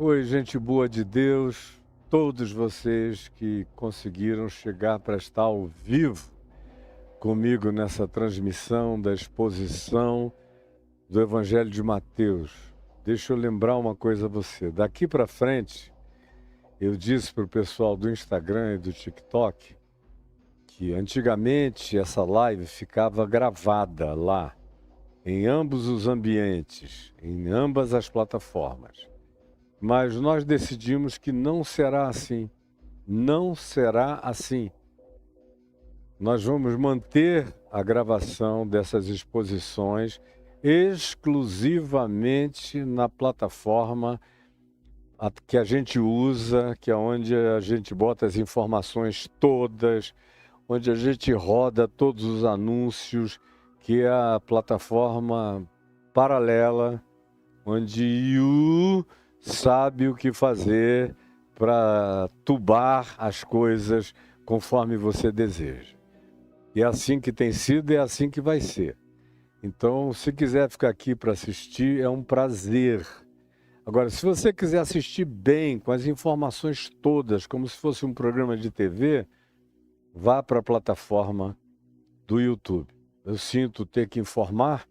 Oi, gente boa de Deus, todos vocês que conseguiram chegar para estar ao vivo comigo nessa transmissão da exposição do Evangelho de Mateus. Deixa eu lembrar uma coisa a você. Daqui para frente, eu disse para o pessoal do Instagram e do TikTok que antigamente essa live ficava gravada lá, em ambos os ambientes, em ambas as plataformas. Mas nós decidimos que não será assim. Não será assim. Nós vamos manter a gravação dessas exposições exclusivamente na plataforma que a gente usa, que é onde a gente bota as informações todas, onde a gente roda todos os anúncios, que é a plataforma paralela, onde you sabe o que fazer para tubar as coisas conforme você deseja. E é assim que tem sido e é assim que vai ser. Então, se quiser ficar aqui para assistir, é um prazer. Agora, se você quiser assistir bem, com as informações todas, como se fosse um programa de TV, vá para a plataforma do YouTube. Eu sinto ter que informar,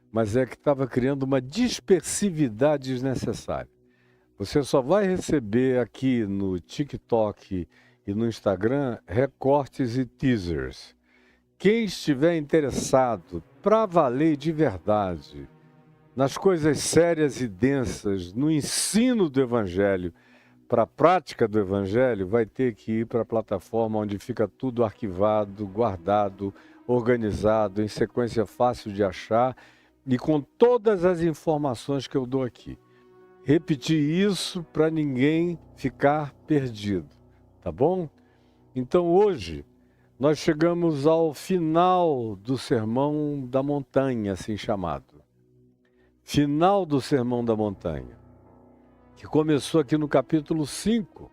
mas é que estava criando uma dispersividade desnecessária. Você só vai receber aqui no TikTok e no Instagram recortes e teasers. Quem estiver interessado para valer de verdade nas coisas sérias e densas, no ensino do Evangelho, para a prática do Evangelho, vai ter que ir para a plataforma onde fica tudo arquivado, guardado, organizado, em sequência fácil de achar e com todas as informações que eu dou aqui. Repetir isso para ninguém ficar perdido, tá bom? Então hoje nós chegamos ao final do Sermão da Montanha, assim chamado. Final do Sermão da Montanha, que começou aqui no capítulo 5.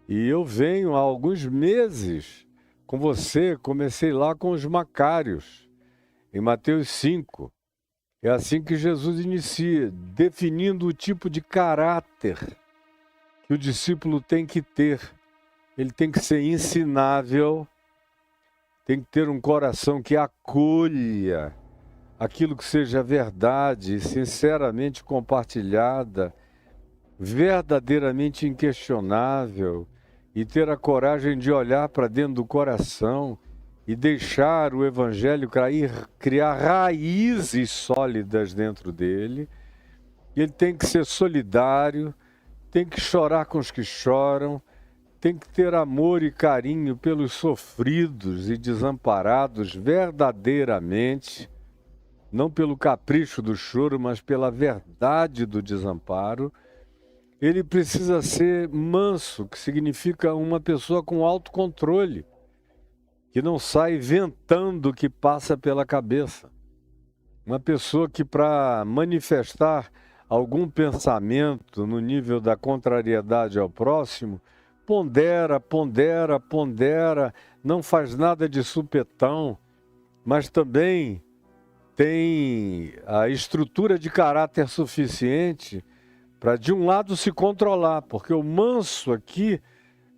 E eu venho há alguns meses com você, comecei lá com os Macários, em Mateus 5. É assim que Jesus inicia, definindo o tipo de caráter que o discípulo tem que ter. Ele tem que ser ensinável, tem que ter um coração que acolha aquilo que seja verdade, sinceramente compartilhada, verdadeiramente inquestionável, e ter a coragem de olhar para dentro do coração e deixar o Evangelho criar raízes sólidas dentro dele. Ele tem que ser solidário, tem que chorar com os que choram, tem que ter amor e carinho pelos sofridos e desamparados verdadeiramente, não pelo capricho do choro, mas pela verdade do desamparo. Ele precisa ser manso, que significa uma pessoa com autocontrole, que não sai ventando o que passa pela cabeça. Uma pessoa que, para manifestar algum pensamento no nível da contrariedade ao próximo, pondera, não faz nada de supetão, mas também tem a estrutura de caráter suficiente para, de um lado, se controlar, porque o manso aqui,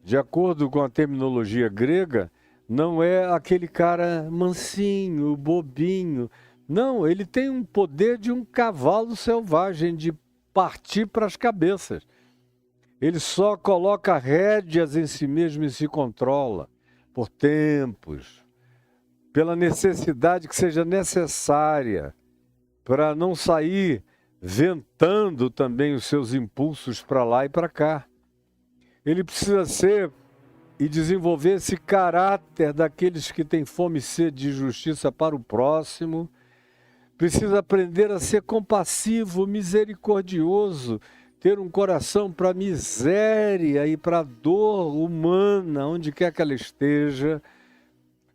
de acordo com a terminologia grega, não é aquele cara mansinho, bobinho. Não, ele tem um poder de um cavalo selvagem, de partir para as cabeças. Ele só coloca rédeas em si mesmo e se controla por tempos, pela necessidade que seja necessária, para não sair ventando também os seus impulsos para lá e para cá. Ele precisa ser e desenvolver esse caráter daqueles que têm fome e sede de justiça para o próximo. Precisa aprender a ser compassivo, misericordioso, ter um coração para a miséria e para a dor humana, onde quer que ela esteja.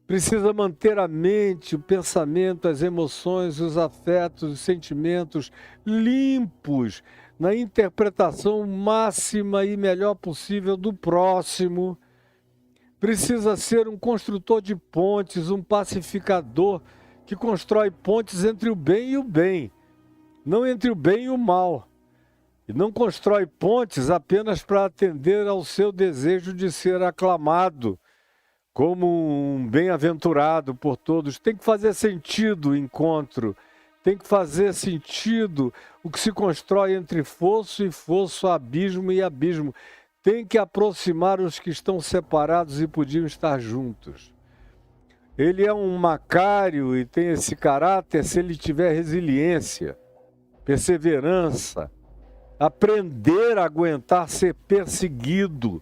Precisa manter a mente, o pensamento, as emoções, os afetos, os sentimentos limpos, na interpretação máxima e melhor possível do próximo. Precisa ser um construtor de pontes, um pacificador que constrói pontes entre o bem e o bem, não entre o bem e o mal. E não constrói pontes apenas para atender ao seu desejo de ser aclamado como um bem-aventurado por todos. Tem que fazer sentido o encontro, tem que fazer sentido o que se constrói entre fosso e fosso, abismo e abismo. Tem que aproximar os que estão separados e podiam estar juntos. Ele é um Macário e tem esse caráter se ele tiver resiliência, perseverança, aprender a aguentar ser perseguido.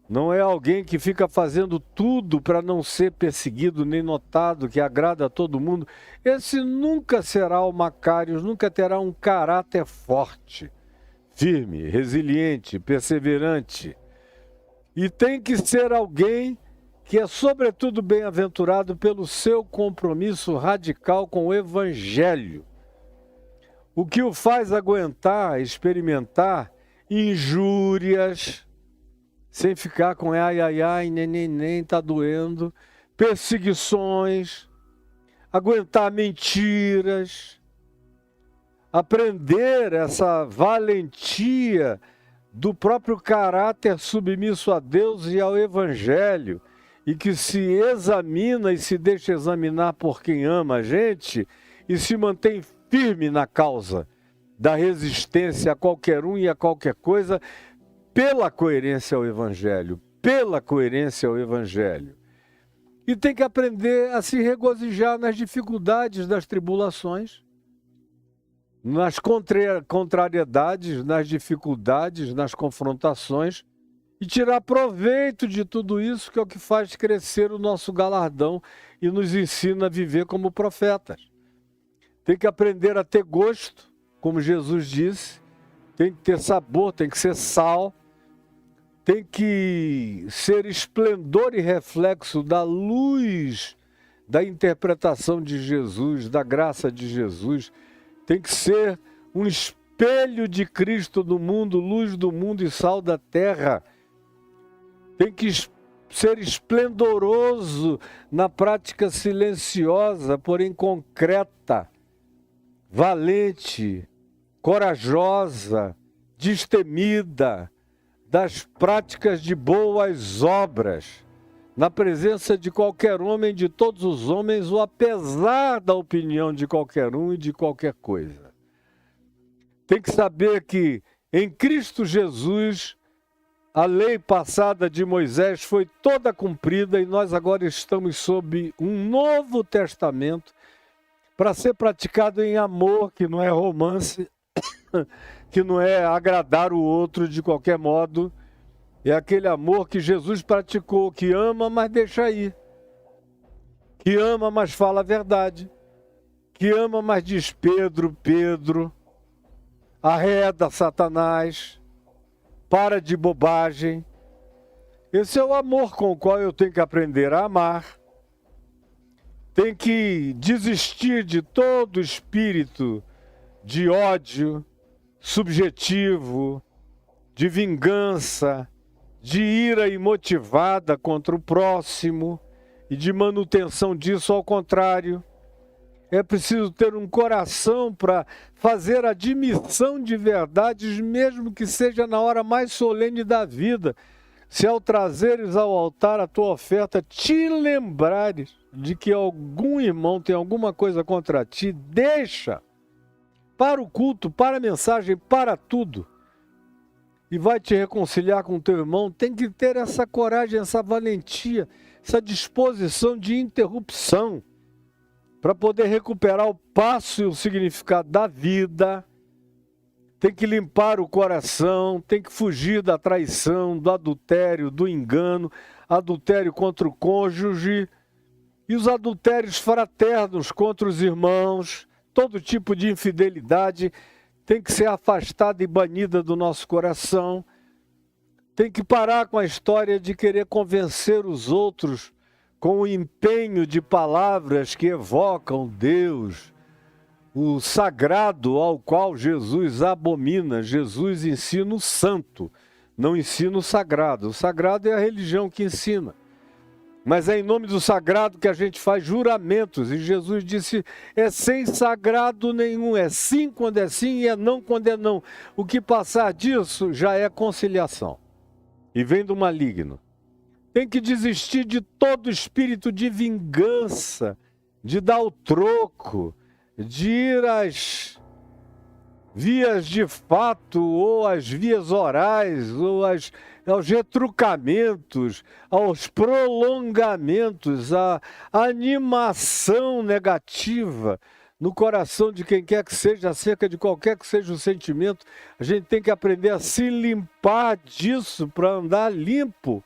Não é alguém que fica fazendo tudo para não ser perseguido nem notado, que agrada a todo mundo. Esse nunca será o Macário, nunca terá um caráter forte, firme, resiliente, perseverante. E tem que ser alguém que é sobretudo bem-aventurado pelo seu compromisso radical com o Evangelho. O que o faz aguentar, experimentar injúrias, sem ficar com ai, nem, tá doendo, perseguições, aguentar mentiras, aprender essa valentia do próprio caráter submisso a Deus e ao Evangelho, e que se examina e se deixa examinar por quem ama a gente e se mantém firme na causa da resistência a qualquer um e a qualquer coisa, pela coerência ao Evangelho, pela coerência ao Evangelho. E tem que aprender a se regozijar nas dificuldades, das tribulações, nas contrariedades, nas dificuldades, nas confrontações, e tirar proveito de tudo isso, que é o que faz crescer o nosso galardão e nos ensina a viver como profetas. Tem que aprender a ter gosto, como Jesus disse, tem que ter sabor, tem que ser sal, tem que ser esplendor e reflexo da luz da interpretação de Jesus, da graça de Jesus, tem que ser um espelho de Cristo no mundo, luz do mundo e sal da terra. Tem que ser esplendoroso na prática silenciosa, porém concreta, valente, corajosa, destemida, das práticas de boas obras, na presença de qualquer homem, de todos os homens, ou apesar da opinião de qualquer um e de qualquer coisa. Tem que saber que em Cristo Jesus a lei passada de Moisés foi toda cumprida e nós agora estamos sob um novo testamento para ser praticado em amor, que não é romance, que não é agradar o outro de qualquer modo. É aquele amor que Jesus praticou, que ama, mas deixa ir. Que ama, mas fala a verdade. Que ama, mas diz Pedro, arreda Satanás, para de bobagem. Esse é o amor com o qual eu tenho que aprender a amar. Tem que desistir de todo espírito de ódio subjetivo, de vingança, de ira imotivada contra o próximo e de manutenção disso. Ao contrário, é preciso ter um coração para fazer a admissão de verdades, mesmo que seja na hora mais solene da vida. Se ao trazeres ao altar a tua oferta, te lembrares de que algum irmão tem alguma coisa contra ti, deixa para o culto, para a mensagem, para tudo, e vai te reconciliar com o teu irmão. Tem que ter essa coragem, essa valentia, essa disposição de interrupção, para poder recuperar o passo e o significado da vida. Tem que limpar o coração, tem que fugir da traição, do adultério, do engano, adultério contra o cônjuge e os adultérios fraternos contra os irmãos. Todo tipo de infidelidade tem que ser afastada e banida do nosso coração. Tem que parar com a história de querer convencer os outros com o empenho de palavras que evocam Deus, o sagrado ao qual Jesus abomina. Jesus ensina o santo, não ensina o sagrado. O sagrado é a religião que ensina. Mas é em nome do sagrado que a gente faz juramentos. E Jesus disse, é sem sagrado nenhum. É sim quando é sim e é não quando é não. O que passar disso já é conciliação. E vem do maligno. Tem que desistir de todo espírito de vingança, de dar o troco, de ir às vias de fato, ou às vias orais, ou aos retrucamentos, aos prolongamentos, à animação negativa no coração de quem quer que seja, acerca de qualquer que seja o sentimento. A gente tem que aprender a se limpar disso para andar limpo.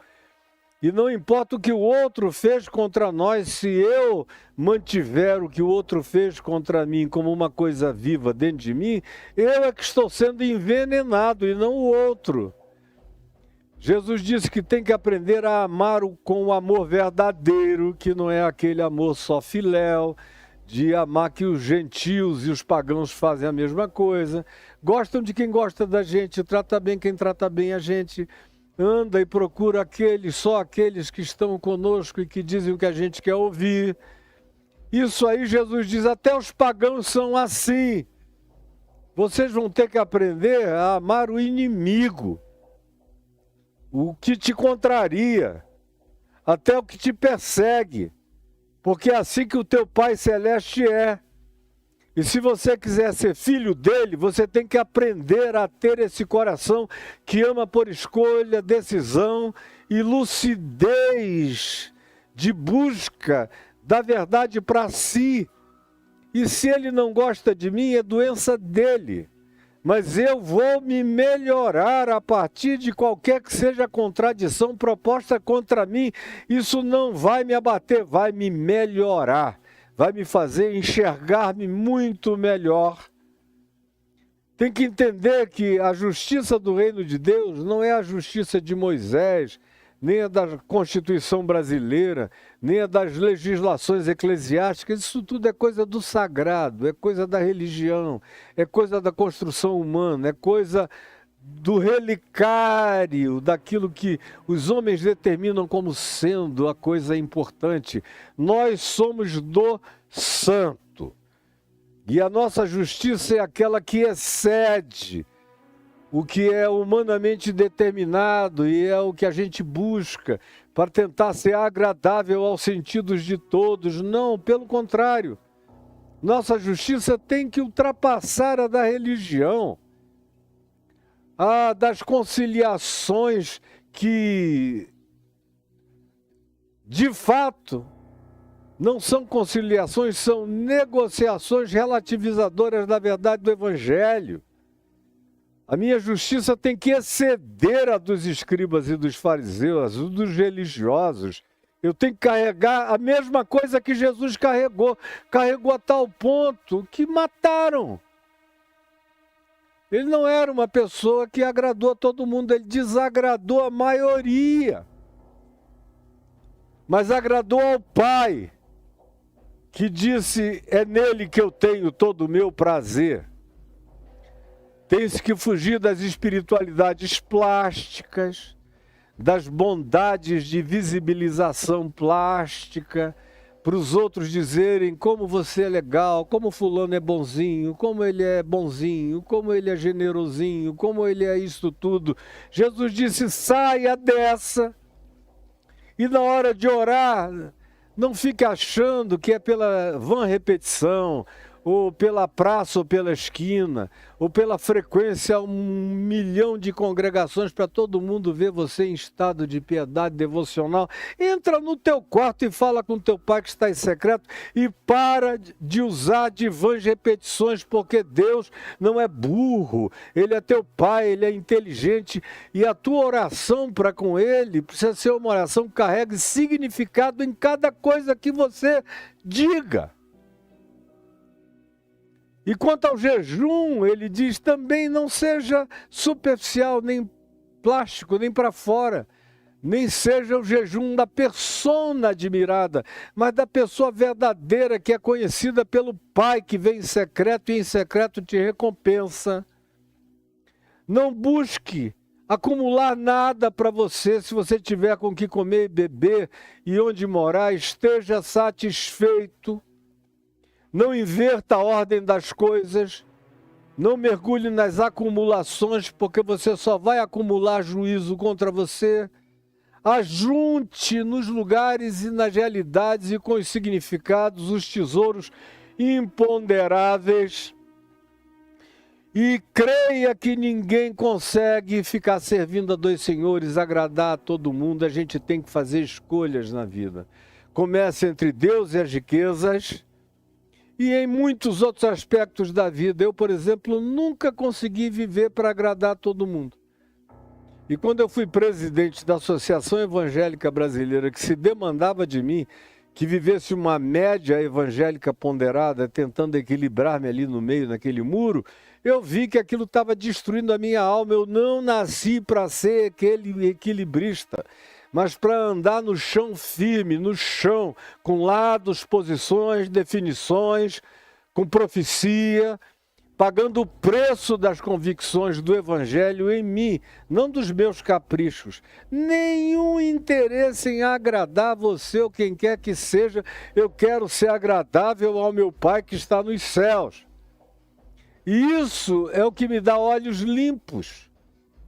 E não importa o que o outro fez contra nós, se eu mantiver o que o outro fez contra mim como uma coisa viva dentro de mim, eu é que estou sendo envenenado e não o outro. Jesus disse que tem que aprender a amar com o amor verdadeiro, que não é aquele amor só filéu, de amar que os gentios e os pagãos fazem a mesma coisa. Gostam de quem gosta da gente, trata bem quem trata bem a gente. Anda e procura só aqueles que estão conosco e que dizem o que a gente quer ouvir. Isso aí Jesus diz, até os pagãos são assim. Vocês vão ter que aprender a amar o inimigo, o que te contraria, até o que te persegue, porque é assim que o teu Pai Celeste é. E se você quiser ser filho dele, você tem que aprender a ter esse coração que ama por escolha, decisão e lucidez de busca da verdade para si. E se ele não gosta de mim, é doença dele. Mas eu vou me melhorar a partir de qualquer que seja a contradição proposta contra mim. Isso não vai me abater, vai me melhorar. Vai me fazer enxergar-me muito melhor. Tem que entender que a justiça do reino de Deus não é a justiça de Moisés, nem a da Constituição brasileira, nem a das legislações eclesiásticas. Isso tudo é coisa do sagrado, é coisa da religião, é coisa da construção humana, é coisa do relicário, daquilo que os homens determinam como sendo a coisa importante. Nós somos do santo. E a nossa justiça é aquela que excede o que é humanamente determinado e é o que a gente busca para tentar ser agradável aos sentidos de todos. Não, pelo contrário. Nossa justiça tem que ultrapassar a da religião, das conciliações que, de fato, não são conciliações, são negociações relativizadoras da verdade do Evangelho. A minha justiça tem que exceder a dos escribas e dos fariseus, a dos religiosos. Eu tenho que carregar a mesma coisa que Jesus carregou. Carregou a tal ponto que mataram. Ele não era uma pessoa que agradou a todo mundo, ele desagradou a maioria. Mas agradou ao Pai, que disse, é nele que eu tenho todo o meu prazer. Tem-se que fugir das espiritualidades plásticas, das bondades de visibilização plástica, para os outros dizerem como você é legal, como fulano é bonzinho, como ele é bonzinho, como ele é generosinho, como ele é isso tudo. Jesus disse, saia dessa. E na hora de orar, não fique achando que é pela vã repetição, ou pela praça, ou pela esquina, ou pela frequência a 1 milhão de congregações para todo mundo ver você em estado de piedade devocional. Entra no teu quarto e fala com teu pai que está em secreto e para de usar de vãs repetições, porque Deus não é burro, Ele é teu pai, Ele é inteligente e a tua oração para com Ele precisa ser uma oração que carregue significado em cada coisa que você diga. E quanto ao jejum, ele diz também não seja superficial, nem plástico, nem para fora. Nem seja o jejum da persona admirada, mas da pessoa verdadeira que é conhecida pelo Pai que vem em secreto e em secreto te recompensa. Não busque acumular nada para você. Se você tiver com o que comer e beber e onde morar, esteja satisfeito. Não inverta a ordem das coisas. Não mergulhe nas acumulações, porque você só vai acumular juízo contra você. Ajunte nos lugares e nas realidades e com os significados os tesouros imponderáveis. E creia que ninguém consegue ficar servindo a dois senhores, agradar a todo mundo. A gente tem que fazer escolhas na vida. Começa entre Deus e as riquezas e em muitos outros aspectos da vida. Eu, por exemplo, nunca consegui viver para agradar a todo mundo. E quando eu fui presidente da Associação Evangélica Brasileira, que se demandava de mim que vivesse uma média evangélica ponderada, tentando equilibrar-me ali no meio, naquele muro, eu vi que aquilo estava destruindo a minha alma. Eu não nasci para ser aquele equilibrista, mas para andar no chão firme, no chão, com lados, posições, definições, com profecia, pagando o preço das convicções do Evangelho em mim, não dos meus caprichos. Nenhum interesse em agradar você ou quem quer que seja. Eu quero ser agradável ao meu Pai que está nos céus. E isso é o que me dá olhos limpos.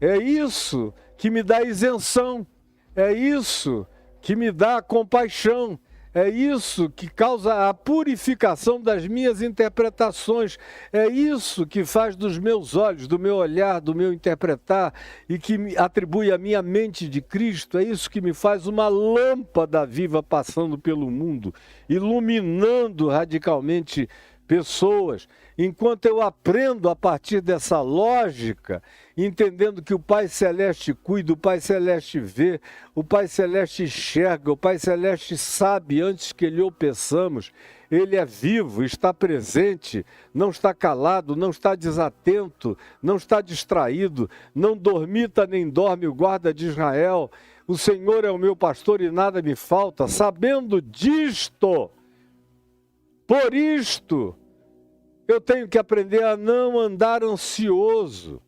É isso que me dá isenção. É isso que me dá compaixão. É isso que causa a purificação das minhas interpretações. É isso que faz dos meus olhos, do meu olhar, do meu interpretar e que me atribui à minha mente de Cristo. É isso que me faz uma lâmpada viva passando pelo mundo, iluminando radicalmente pessoas. Enquanto eu aprendo a partir dessa lógica, entendendo que o Pai Celeste cuida, o Pai Celeste vê, o Pai Celeste enxerga, o Pai Celeste sabe antes que Ele o peçamos. Ele é vivo, está presente, não está calado, não está desatento, não está distraído, não dormita nem dorme o guarda de Israel. O Senhor é o meu pastor e nada me falta. Sabendo disto, por isto, eu tenho que aprender a não andar ansioso.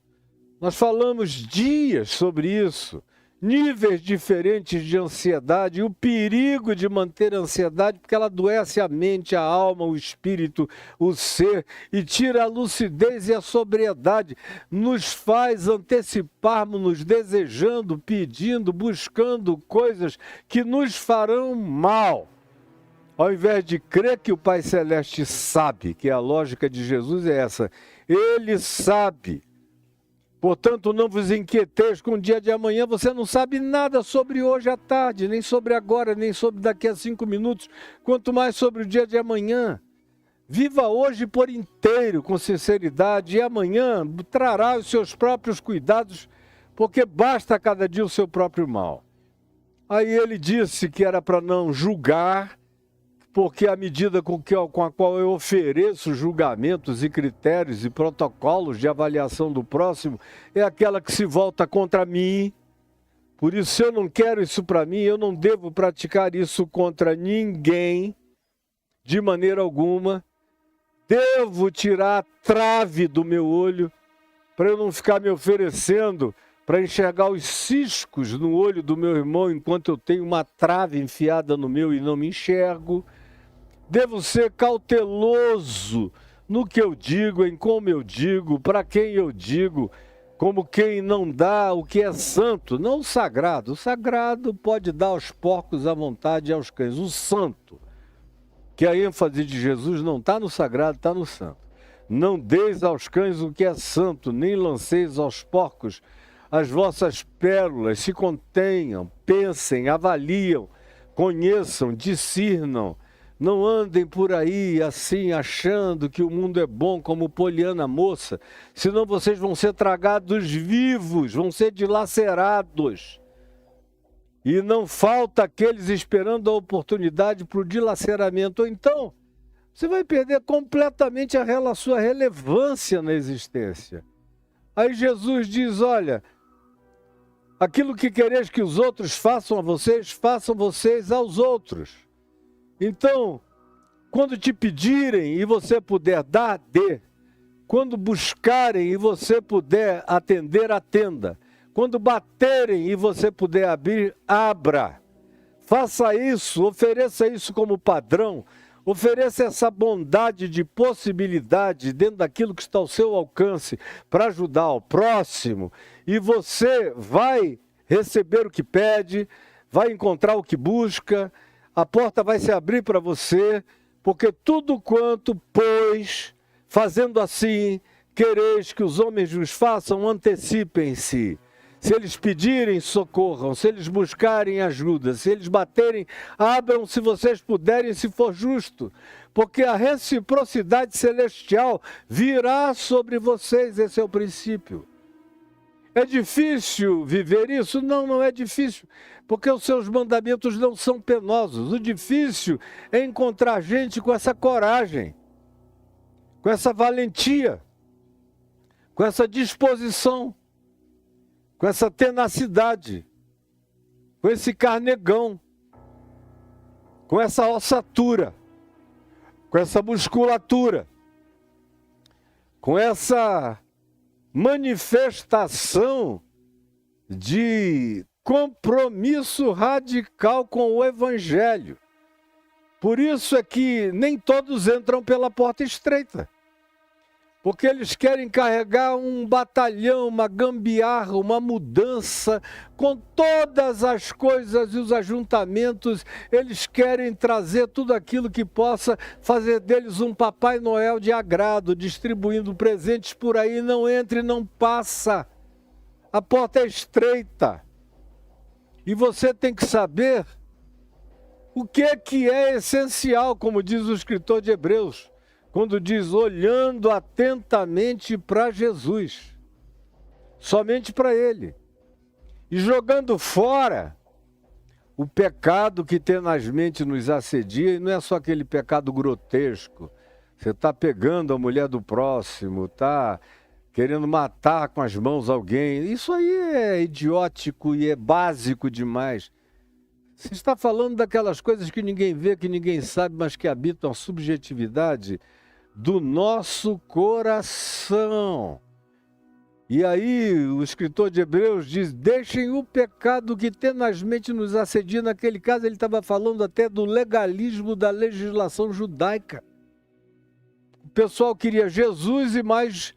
Nós falamos dias sobre isso, níveis diferentes de ansiedade, e o perigo de manter a ansiedade, porque ela adoece a mente, a alma, o espírito, o ser, e tira a lucidez e a sobriedade, nos faz anteciparmos-nos desejando, pedindo, buscando coisas que nos farão mal. Ao invés de crer que o Pai Celeste sabe, que a lógica de Jesus é essa, Ele sabe. Portanto, não vos inquieteis com o dia de amanhã, você não sabe nada sobre hoje à tarde, nem sobre agora, nem sobre daqui a 5 minutos, quanto mais sobre o dia de amanhã. Viva hoje por inteiro, com sinceridade, e amanhã trará os seus próprios cuidados, porque basta cada dia o seu próprio mal. Aí ele disse que era para não julgar, porque a medida com a qual eu ofereço julgamentos e critérios e protocolos de avaliação do próximo é aquela que se volta contra mim. Por isso, se eu não quero isso para mim, eu não devo praticar isso contra ninguém, de maneira alguma. Devo tirar a trave do meu olho, para eu não ficar me oferecendo para enxergar os ciscos no olho do meu irmão enquanto eu tenho uma trave enfiada no meu e não me enxergo. Devo ser cauteloso no que eu digo, em como eu digo, para quem eu digo, como quem não dá o que é santo, não o sagrado. O sagrado pode dar aos porcos à vontade e aos cães. O santo, que a ênfase de Jesus não está no sagrado, está no santo. Não deis aos cães o que é santo, nem lanceis aos porcos as vossas pérolas. Se contenham, pensem, avaliam, conheçam, discernam. Não andem por aí assim, achando que o mundo é bom como Poliana moça, senão vocês vão ser tragados vivos, vão ser dilacerados. E não falta aqueles esperando a oportunidade para o dilaceramento. Ou então, você vai perder completamente a sua relevância na existência. Aí Jesus diz, olha, aquilo que quereis que os outros façam vocês aos outros. Então, quando te pedirem e você puder dar, dê. Quando buscarem e você puder atender, atenda. Quando baterem e você puder abrir, abra. Faça isso, ofereça isso como padrão. Ofereça essa bondade de possibilidade dentro daquilo que está ao seu alcance para ajudar o próximo. E você vai receber o que pede, vai encontrar o que busca, a porta vai se abrir para você, porque tudo quanto, pois, fazendo assim, quereis que os homens vos façam, antecipem-se. Se eles pedirem, socorram. Se eles buscarem ajuda. Se eles baterem, abram se vocês puderem, se for justo. Porque a reciprocidade celestial virá sobre vocês. Esse é o princípio. É difícil viver isso? Não, não é difícil. Porque os seus mandamentos não são penosos. O difícil é encontrar gente com essa coragem, com essa valentia, com essa disposição, com essa tenacidade, com esse carnegão, com essa ossatura, com essa musculatura, com essa manifestação de compromisso radical com o Evangelho. Por isso é que nem todos entram pela porta estreita. Porque eles querem carregar um batalhão, uma gambiarra, uma mudança, com todas as coisas e os ajuntamentos, eles querem trazer tudo aquilo que possa fazer deles um Papai Noel de agrado, distribuindo presentes por aí, não entra e não passa. A porta é estreita. E você tem que saber o que é essencial, como diz o escritor de Hebreus, quando diz, olhando atentamente para Jesus, somente para Ele, e jogando fora o pecado que tenazmente nos assedia, e não é só aquele pecado grotesco, você está pegando a mulher do próximo, está querendo matar com as mãos alguém, isso aí é idiótico e é básico demais. Você está falando daquelas coisas que ninguém vê, que ninguém sabe, mas que habitam a subjetividade do nosso coração. E aí o escritor de Hebreus diz, deixem o pecado que tenazmente nos assedia. Naquele caso ele estava falando até do legalismo da legislação judaica. O pessoal queria Jesus e mais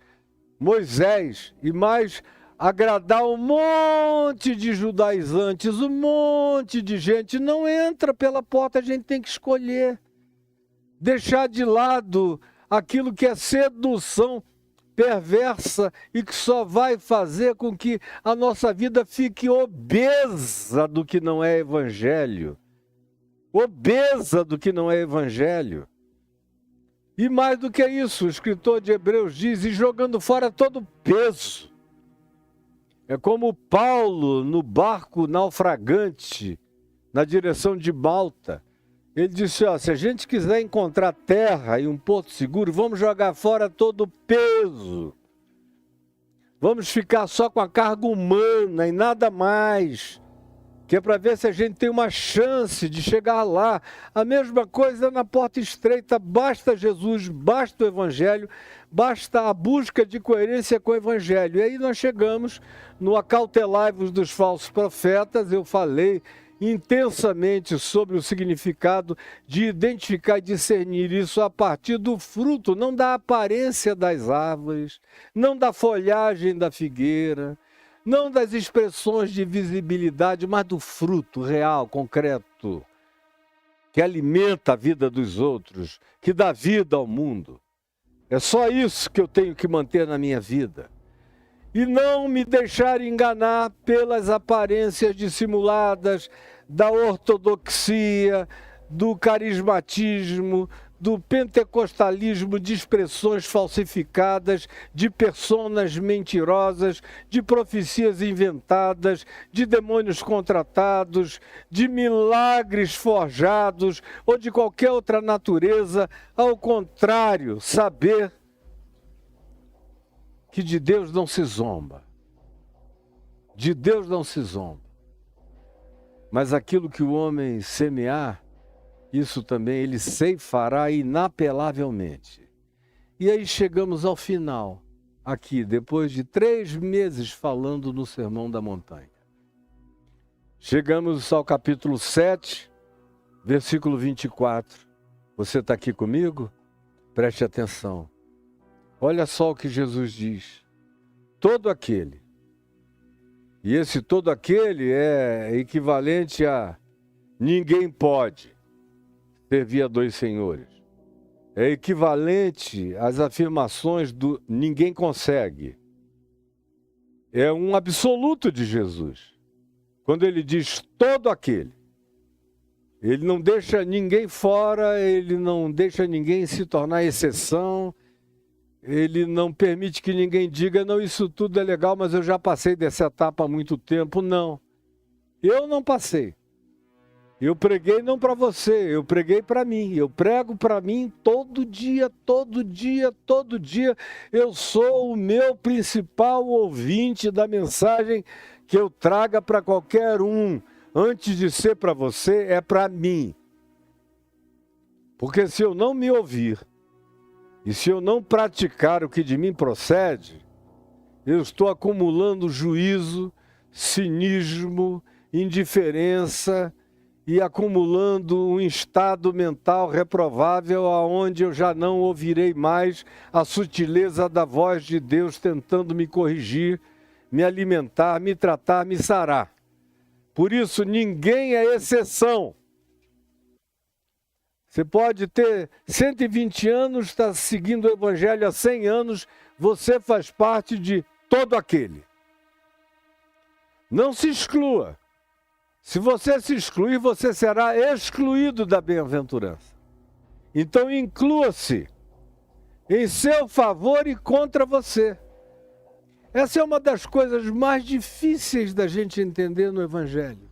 Moisés, e mais agradar um monte de judaizantes, um monte de gente. Não entra pela porta, a gente tem que escolher. Deixar de lado aquilo que é sedução perversa e que só vai fazer com que a nossa vida fique obesa do que não é evangelho. Obesa do que não é evangelho. E mais do que isso, o escritor de Hebreus diz, e jogando fora todo peso. É como Paulo no barco naufragante na direção de Malta. Ele disse, se a gente quiser encontrar terra e um porto seguro, vamos jogar fora todo o peso. Vamos ficar só com a carga humana e nada mais. Que é para ver se a gente tem uma chance de chegar lá. A mesma coisa na porta estreita, basta Jesus, basta o Evangelho, basta a busca de coerência com o Evangelho. E aí nós chegamos no acautelai-vos dos falsos profetas. Eu falei intensamente sobre o significado de identificar e discernir isso a partir do fruto, não da aparência das árvores, não da folhagem da figueira, não das expressões de visibilidade, mas do fruto real, concreto, que alimenta a vida dos outros, que dá vida ao mundo. É só isso que eu tenho que manter na minha vida. E não me deixar enganar pelas aparências dissimuladas da ortodoxia, do carismatismo, do pentecostalismo, de expressões falsificadas, de personas mentirosas, de profecias inventadas, de demônios contratados, de milagres forjados ou de qualquer outra natureza. Ao contrário, saber que de Deus não se zomba. De Deus não se zomba. Mas aquilo que o homem semear, isso também ele ceifará inapelavelmente. E aí chegamos ao final. aqui, depois de 3 meses falando no Sermão da Montanha. Chegamos ao capítulo 7, versículo 24. Você está aqui comigo? Preste atenção. Olha só o que Jesus diz. Todo aquele. E esse todo aquele é equivalente a ninguém pode servir a 2 senhores. É equivalente às afirmações do ninguém consegue. É um absoluto de Jesus. Quando ele diz todo aquele. Ele não deixa ninguém fora, ele não deixa ninguém se tornar exceção, ele não permite que ninguém diga, não, isso tudo é legal, mas eu já passei dessa etapa há muito tempo. Não, eu não passei. Eu preguei não para você, eu preguei para mim. Eu prego para mim todo dia, todo dia, todo dia. Eu sou o meu principal ouvinte da mensagem que eu traga para qualquer um. Antes de ser para você, é para mim. Porque se eu não me ouvir, e se eu não praticar o que de mim procede, eu estou acumulando juízo, cinismo, indiferença e acumulando um estado mental reprovável aonde eu já não ouvirei mais a sutileza da voz de Deus tentando me corrigir, me alimentar, me tratar, me sarar. Por isso, ninguém é exceção. Você pode ter 120 anos, está seguindo o Evangelho há 100 anos, você faz parte de todo aquele. Não se exclua. Se você se excluir, você será excluído da bem-aventurança. Então, inclua-se em seu favor e contra você. Essa é uma das coisas mais difíceis da gente entender no Evangelho.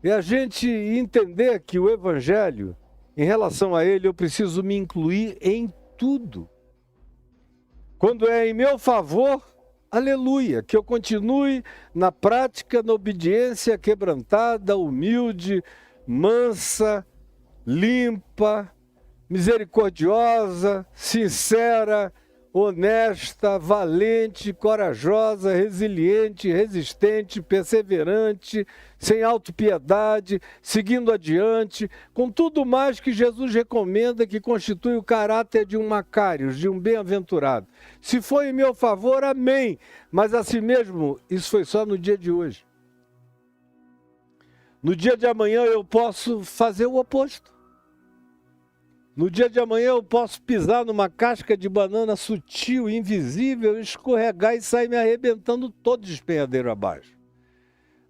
É a gente entender que o Evangelho, em relação a ele, eu preciso me incluir em tudo. Quando é em meu favor, aleluia, que eu continue na prática, na obediência quebrantada, humilde, mansa, limpa, misericordiosa, sincera, honesta, valente, corajosa, resiliente, resistente, perseverante, sem autopiedade, seguindo adiante, com tudo mais que Jesus recomenda que constitui o caráter de um Macários, de um bem-aventurado. Se foi em meu favor, amém. Mas assim mesmo, isso foi só no dia de hoje. No dia de amanhã eu posso fazer o oposto. No dia de amanhã eu posso pisar numa casca de banana sutil, invisível, escorregar e sair me arrebentando todo despenhadeiro abaixo.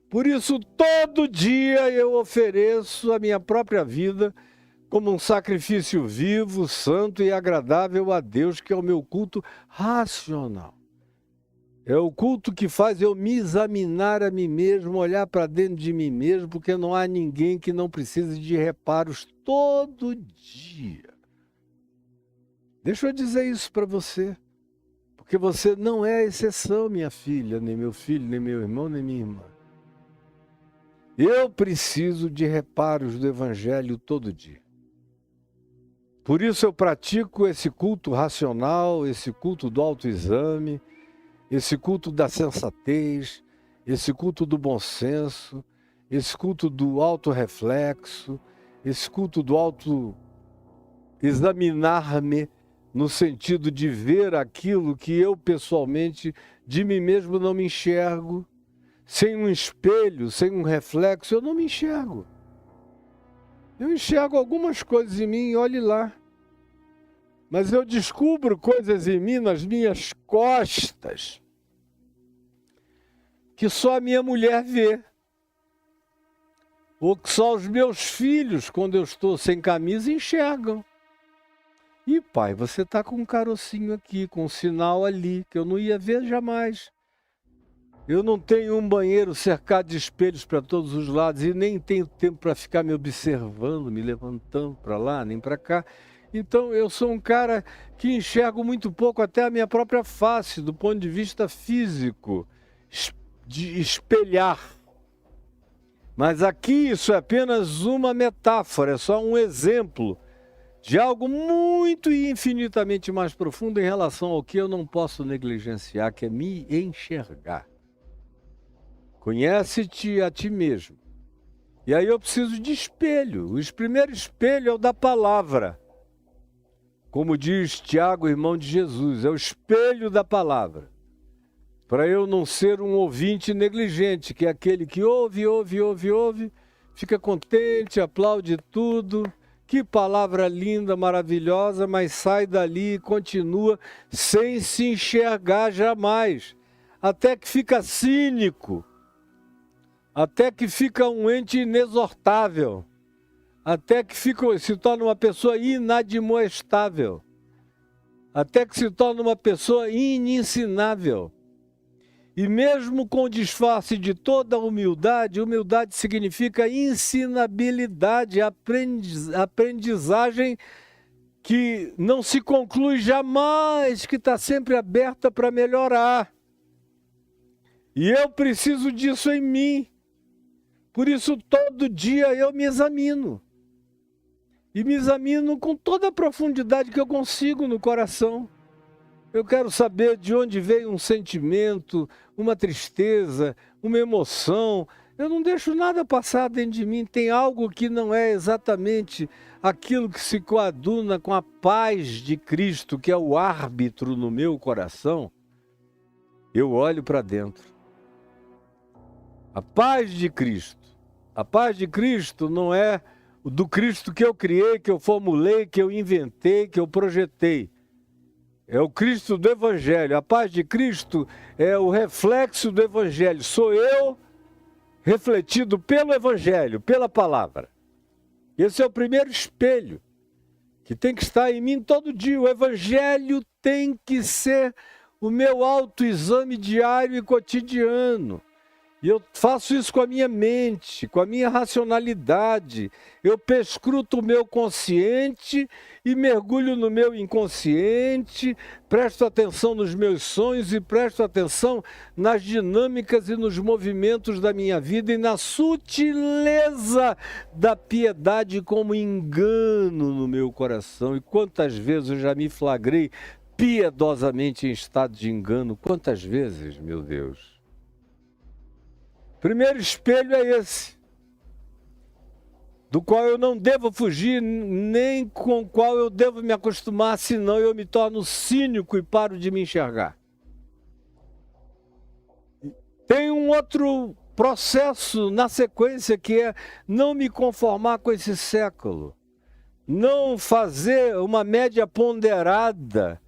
Por isso, todo dia eu ofereço a minha própria vida como um sacrifício vivo, santo e agradável a Deus, que é o meu culto racional. É o culto que faz eu me examinar a mim mesmo, olhar para dentro de mim mesmo, porque não há ninguém que não precise de reparos todo dia. Deixa eu dizer isso para você, porque você não é exceção, minha filha, nem meu filho, nem meu irmão, nem minha irmã. Eu preciso de reparos do Evangelho todo dia. Por isso eu pratico esse culto racional, esse culto do autoexame, esse culto da sensatez, esse culto do bom senso, esse culto do autorreflexo, esse culto do auto-examinar-me, no sentido de ver aquilo que eu pessoalmente de mim mesmo não me enxergo. Sem um espelho, sem um reflexo, eu não me enxergo. Eu enxergo algumas coisas em mim, olhe lá. Mas eu descubro coisas em mim, nas minhas costas, que só a minha mulher vê. Ou que só os meus filhos, quando eu estou sem camisa, enxergam. E pai, você está com um carocinho aqui, com um sinal ali, que eu não ia ver jamais. Eu não tenho um banheiro cercado de espelhos para todos os lados e nem tenho tempo para ficar me observando, me levantando para lá, nem para cá. Então eu sou um cara que enxergo muito pouco até a minha própria face, do ponto de vista físico, de espelhar. Mas aqui isso é apenas uma metáfora, é só um exemplo de algo muito e infinitamente mais profundo em relação ao que eu não posso negligenciar, que é me enxergar. Conhece-te a ti mesmo. E aí eu preciso de espelho. O primeiro espelho é o da palavra. Como diz Tiago, irmão de Jesus, é o espelho da palavra. Para eu não ser um ouvinte negligente, que é aquele que ouve, fica contente, aplaude tudo. Que palavra linda, maravilhosa, mas sai dali e continua sem se enxergar jamais. Até que fica cínico. Até que fica um ente inexortável. Até que se torna uma pessoa inadmoestável. Até que se torna uma pessoa inensinável. E mesmo com o disfarce de toda humildade, humildade significa ensinabilidade, aprendizagem que não se conclui jamais, que está sempre aberta para melhorar. E eu preciso disso em mim. Por isso, todo dia eu me examino. E me examino com toda a profundidade que eu consigo no coração. Eu quero saber de onde veio um sentimento, uma tristeza, uma emoção. Eu não deixo nada passar dentro de mim. Tem algo que não é exatamente aquilo que se coaduna com a paz de Cristo, que é o árbitro no meu coração. Eu olho para dentro. A paz de Cristo. A paz de Cristo não é do Cristo que eu criei, que eu formulei, que eu inventei, que eu projetei. É o Cristo do Evangelho. A paz de Cristo é o reflexo do Evangelho. Sou eu refletido pelo Evangelho, pela palavra. Esse é o primeiro espelho que tem que estar em mim todo dia. O Evangelho tem que ser o meu autoexame diário e cotidiano. E eu faço isso com a minha mente, com a minha racionalidade. Eu perscruto o meu consciente e mergulho no meu inconsciente, presto atenção nos meus sonhos e presto atenção nas dinâmicas e nos movimentos da minha vida e na sutileza da piedade como engano no meu coração. E quantas vezes eu já me flagrei piedosamente em estado de engano? Quantas vezes, meu Deus? Primeiro espelho é esse, do qual eu não devo fugir, nem com o qual eu devo me acostumar, senão eu me torno cínico e paro de me enxergar. Tem um outro processo na sequência que é não me conformar com esse século, não fazer uma média ponderada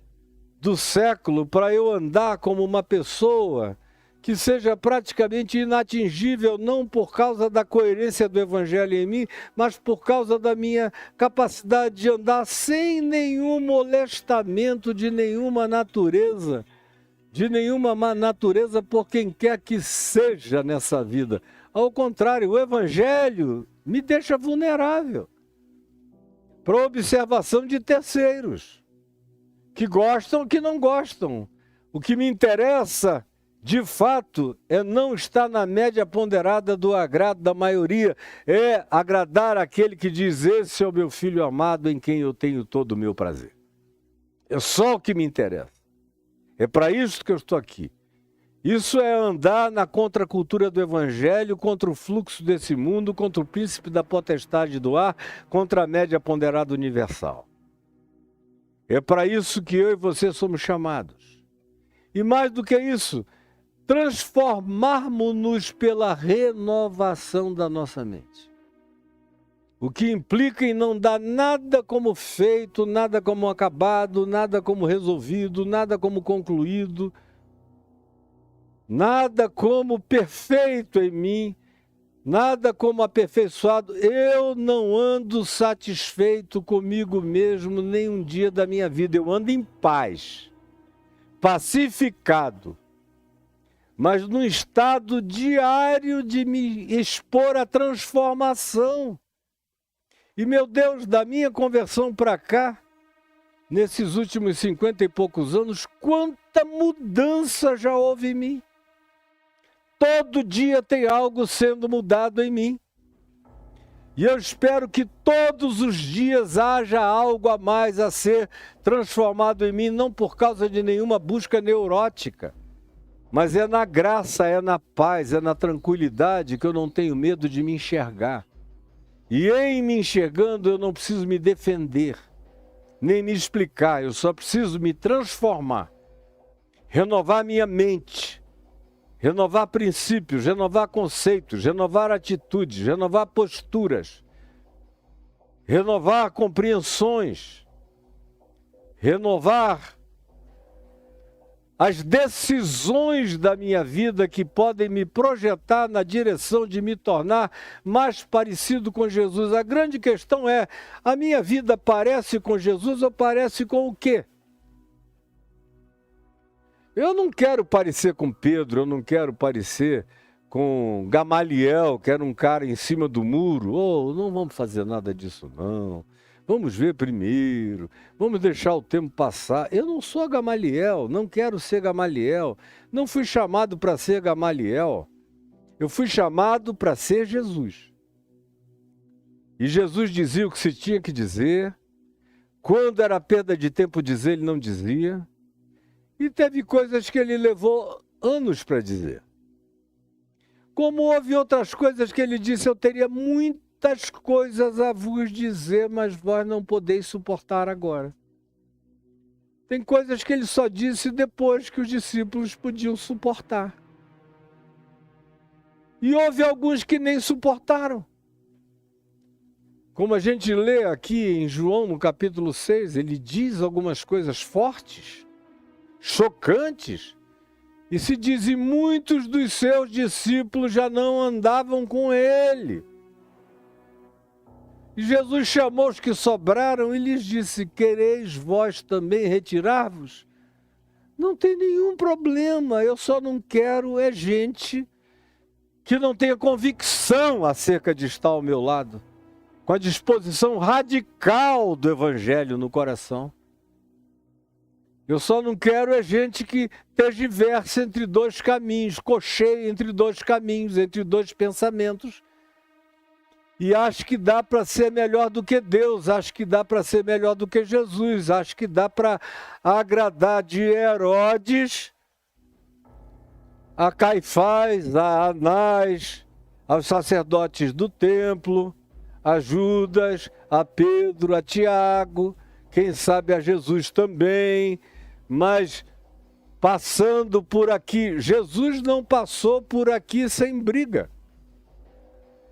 do século para eu andar como uma pessoa que seja praticamente inatingível, não por causa da coerência do Evangelho em mim, mas por causa da minha capacidade de andar sem nenhum molestamento de nenhuma natureza por quem quer que seja nessa vida. Ao contrário, o Evangelho me deixa vulnerável para a observação de terceiros, que gostam ou que não gostam. O que me interessa de fato, é não estar na média ponderada do agrado da maioria, é agradar aquele que diz: esse é o meu filho amado em quem eu tenho todo o meu prazer. É só o que me interessa. É para isso que eu estou aqui. Isso é andar na contracultura do Evangelho, contra o fluxo desse mundo, contra o príncipe da potestade do ar, contra a média ponderada universal. É para isso que eu e você somos chamados. E mais do que isso, transformarmos-nos pela renovação da nossa mente. O que implica em não dar nada como feito, nada como acabado, nada como resolvido, nada como concluído, nada como perfeito em mim, nada como aperfeiçoado. Eu não ando satisfeito comigo mesmo nem um dia da minha vida. Eu ando em paz, pacificado, mas num estado diário de me expor à transformação. E, meu Deus, da minha conversão para cá, nesses últimos 50 e poucos anos, quanta mudança já houve em mim. Todo dia tem algo sendo mudado em mim. E eu espero que todos os dias haja algo a mais a ser transformado em mim, não por causa de nenhuma busca neurótica, mas é na graça, é na paz, é na tranquilidade que eu não tenho medo de me enxergar. E em me enxergando eu não preciso me defender, nem me explicar, eu só preciso me transformar, renovar minha mente, renovar princípios, renovar conceitos, renovar atitudes, renovar posturas, renovar compreensões, renovar as decisões da minha vida que podem me projetar na direção de me tornar mais parecido com Jesus. A grande questão é, a minha vida parece com Jesus ou parece com o quê? Eu não quero parecer com Pedro, eu não quero parecer com Gamaliel, que era um cara em cima do muro. Oh, não vamos fazer nada disso não. Vamos ver primeiro, vamos deixar o tempo passar. Eu não sou Gamaliel, não quero ser Gamaliel. Não fui chamado para ser Gamaliel. Eu fui chamado para ser Jesus. E Jesus dizia o que se tinha que dizer. Quando era perda de tempo dizer, ele não dizia. E teve coisas que ele levou anos para dizer. Como houve outras coisas que ele disse, eu teria muitas coisas a vos dizer, mas vós não podeis suportar agora. Tem coisas que ele só disse depois que os discípulos podiam suportar. E houve alguns que nem suportaram. Como a gente lê aqui em João, no capítulo 6, ele diz algumas coisas fortes, chocantes, e se diz, e muitos dos seus discípulos já não andavam com ele. E Jesus chamou os que sobraram e lhes disse, quereis vós também retirar-vos? Não tem nenhum problema, eu só não quero é gente que não tenha convicção acerca de estar ao meu lado, com a disposição radical do Evangelho no coração. Eu só não quero é gente que tergiversa entre dois caminhos, cocheia entre dois caminhos, entre dois pensamentos, e acho que dá para ser melhor do que Deus, acho que dá para ser melhor do que Jesus, acho que dá para agradar de Herodes a Caifás, a Anás, aos sacerdotes do templo, a Judas, a Pedro, a Tiago, quem sabe a Jesus também, mas passando por aqui, Jesus não passou por aqui sem briga.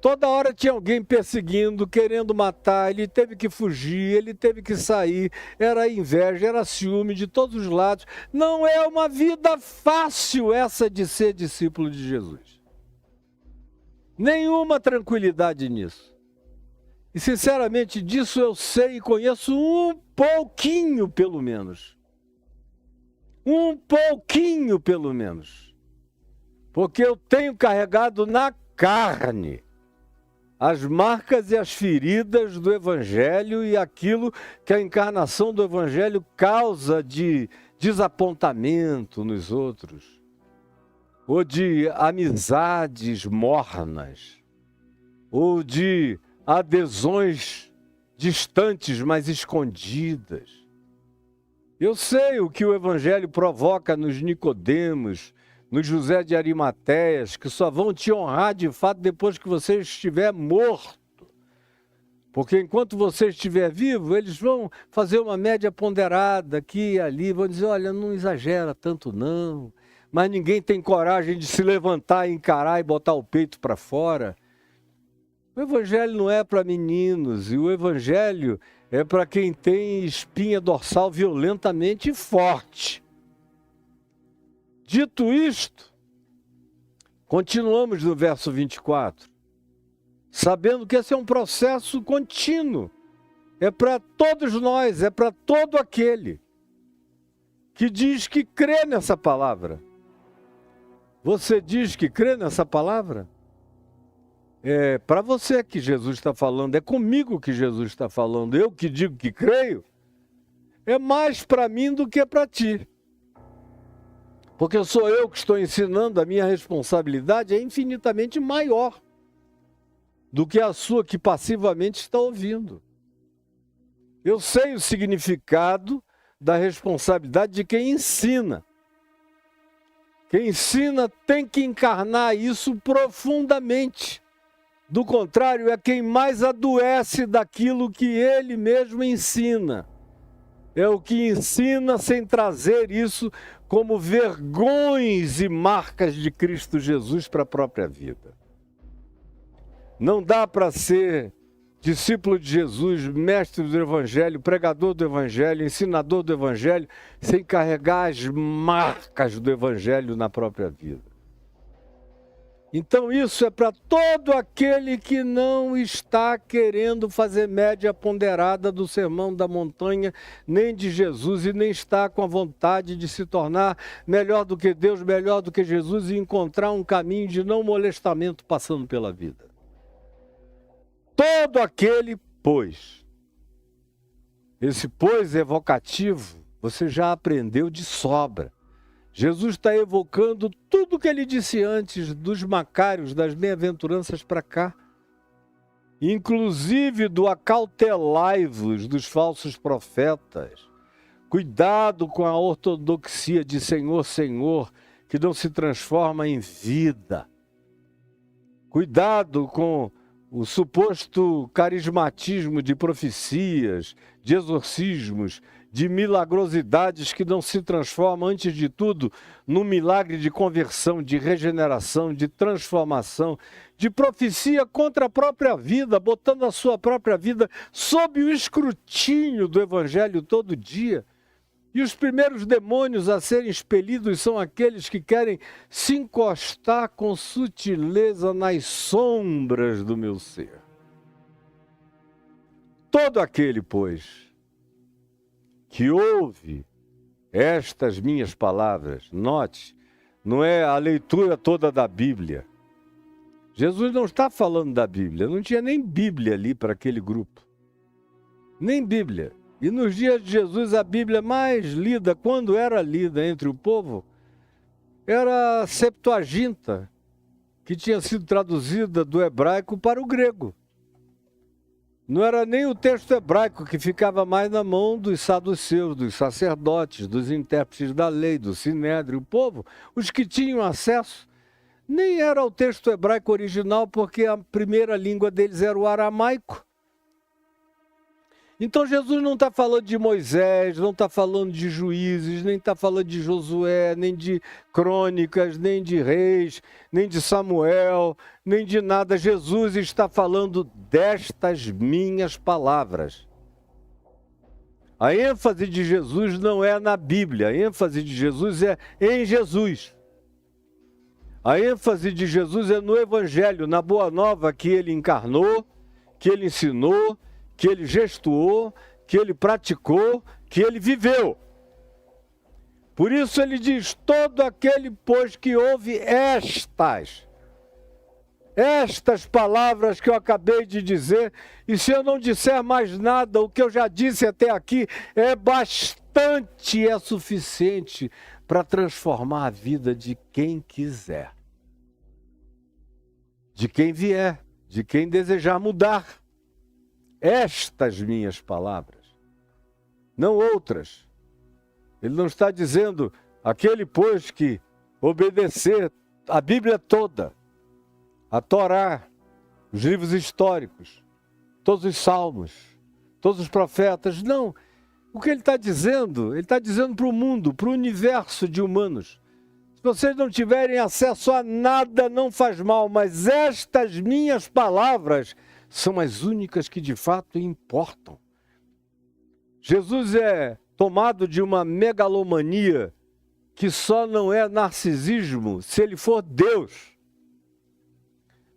Toda hora tinha alguém perseguindo, querendo matar, ele teve que fugir, ele teve que sair, era inveja, era ciúme de todos os lados. Não é uma vida fácil essa de ser discípulo de Jesus. Nenhuma tranquilidade nisso. E sinceramente disso eu sei e conheço um pouquinho pelo menos. Um pouquinho pelo menos. Porque eu tenho carregado na carne as marcas e as feridas do Evangelho e aquilo que a encarnação do Evangelho causa de desapontamento nos outros, ou de amizades mornas, ou de adesões distantes, mas escondidas. Eu sei o que o Evangelho provoca nos Nicodemos, nos José de Arimateias, que só vão te honrar de fato depois que você estiver morto. Porque enquanto você estiver vivo, eles vão fazer uma média ponderada aqui e ali, vão dizer, olha, não exagera tanto não, mas ninguém tem coragem de se levantar, encarar e botar o peito para fora. O Evangelho não é para meninos, e o Evangelho é para quem tem espinha dorsal violentamente forte. Dito isto, continuamos no verso 24, sabendo que esse é um processo contínuo, é para todos nós, é para todo aquele que diz que crê nessa palavra. Você diz que crê nessa palavra? É para você que Jesus está falando, é comigo que Jesus está falando, eu que digo que creio, é mais para mim do que para ti. Porque sou eu que estou ensinando, a minha responsabilidade é infinitamente maior. do que a sua que passivamente está ouvindo. Eu sei o significado da responsabilidade de quem ensina. Quem ensina tem que encarnar isso profundamente. Do contrário, é quem mais adoece daquilo que ele mesmo ensina. É o que ensina sem trazer isso como vergões e marcas de Cristo Jesus para a própria vida. Não dá para ser discípulo de Jesus, mestre do Evangelho, pregador do Evangelho, ensinador do Evangelho, sem carregar as marcas do Evangelho na própria vida. Então isso é para todo aquele que não está querendo fazer média ponderada do Sermão da Montanha, nem de Jesus, e nem está com a vontade de se tornar melhor do que Deus, melhor do que Jesus, e encontrar um caminho de não molestamento passando pela vida. Todo aquele, pois. Esse pois evocativo, você já aprendeu de sobra. Jesus está evocando tudo o que ele disse antes dos Macários, das bem-aventuranças para cá. Inclusive do acautelai-vos dos falsos profetas. Cuidado com a ortodoxia de Senhor, Senhor, que não se transforma em vida. Cuidado com o suposto carismatismo de profecias, de exorcismos, de milagrosidades que não se transformam, antes de tudo, num milagre de conversão, de regeneração, de transformação, de profecia contra a própria vida, botando a sua própria vida sob o escrutínio do Evangelho todo dia. E os primeiros demônios a serem expelidos são aqueles que querem se encostar com sutileza nas sombras do meu ser. Todo aquele, pois, que ouve estas minhas palavras, note, não é a leitura toda da Bíblia. Jesus não está falando da Bíblia, não tinha nem Bíblia ali para aquele grupo. Nem Bíblia. E nos dias de Jesus, a Bíblia mais lida, quando era lida entre o povo, era a Septuaginta, que tinha sido traduzida do hebraico para o grego. Não era nem o texto hebraico que ficava mais na mão dos saduceus, dos sacerdotes, dos intérpretes da lei, do sinédrio. O povo, os que tinham acesso, nem era o texto hebraico original, porque a primeira língua deles era o aramaico. Então Jesus não está falando de Moisés, não está falando de Juízes, nem está falando de Josué, nem de Crônicas, nem de Reis, nem de Samuel, nem de nada. Jesus está falando destas minhas palavras. A ênfase de Jesus não é na Bíblia, a ênfase de Jesus é em Jesus. A ênfase de Jesus é no Evangelho, na Boa Nova que ele encarnou, que ele ensinou, que ele gestuou, que ele praticou, que ele viveu. Por isso ele diz, todo aquele, pois, que ouve estas palavras que eu acabei de dizer, e se eu não disser mais nada, o que eu já disse até aqui é bastante, é suficiente para transformar a vida de quem quiser, de quem vier, de quem desejar mudar. Estas minhas palavras, não outras. Ele não está dizendo aquele, pois, que obedecer a Bíblia toda, a Torá, os livros históricos, todos os salmos, todos os profetas. Não. O que ele está dizendo para o mundo, para o universo de humanos. Se vocês não tiverem acesso a nada, não faz mal, mas estas minhas palavras são as únicas que de fato importam. Jesus é tomado de uma megalomania que só não é narcisismo se ele for Deus.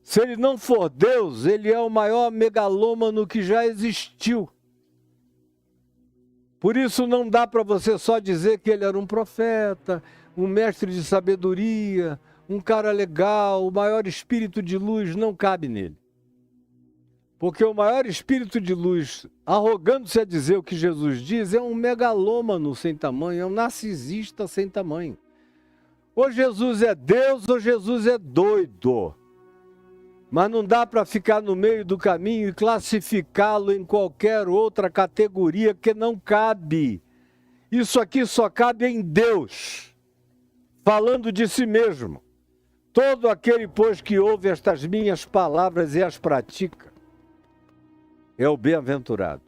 Se ele não for Deus, ele é o maior megalômano que já existiu. Por isso não dá para você só dizer que ele era um profeta, um mestre de sabedoria, um cara legal, o maior espírito de luz, não cabe nele. Porque o maior espírito de luz, arrogando-se a dizer o que Jesus diz, é um megalômano sem tamanho, é um narcisista sem tamanho. Ou Jesus é Deus ou Jesus é doido. Mas não dá para ficar no meio do caminho e classificá-lo em qualquer outra categoria, que não cabe. Isso aqui só cabe em Deus, falando de si mesmo. Todo aquele, pois, que ouve estas minhas palavras e as pratica, é o bem-aventurado.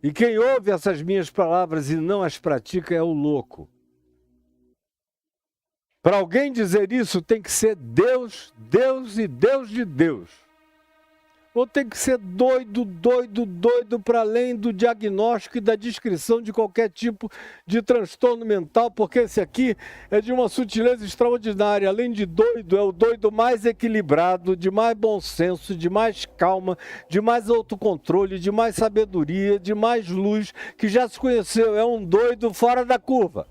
E quem ouve essas minhas palavras e não as pratica é o louco. Para alguém dizer isso, tem que ser Deus, Deus e Deus de Deus. Ou tem que ser doido para além do diagnóstico e da descrição de qualquer tipo de transtorno mental, porque esse aqui é de uma sutileza extraordinária. Além de doido, é o doido mais equilibrado, de mais bom senso, de mais calma, de mais autocontrole, de mais sabedoria, de mais luz, que já se conheceu. É um doido fora da curva.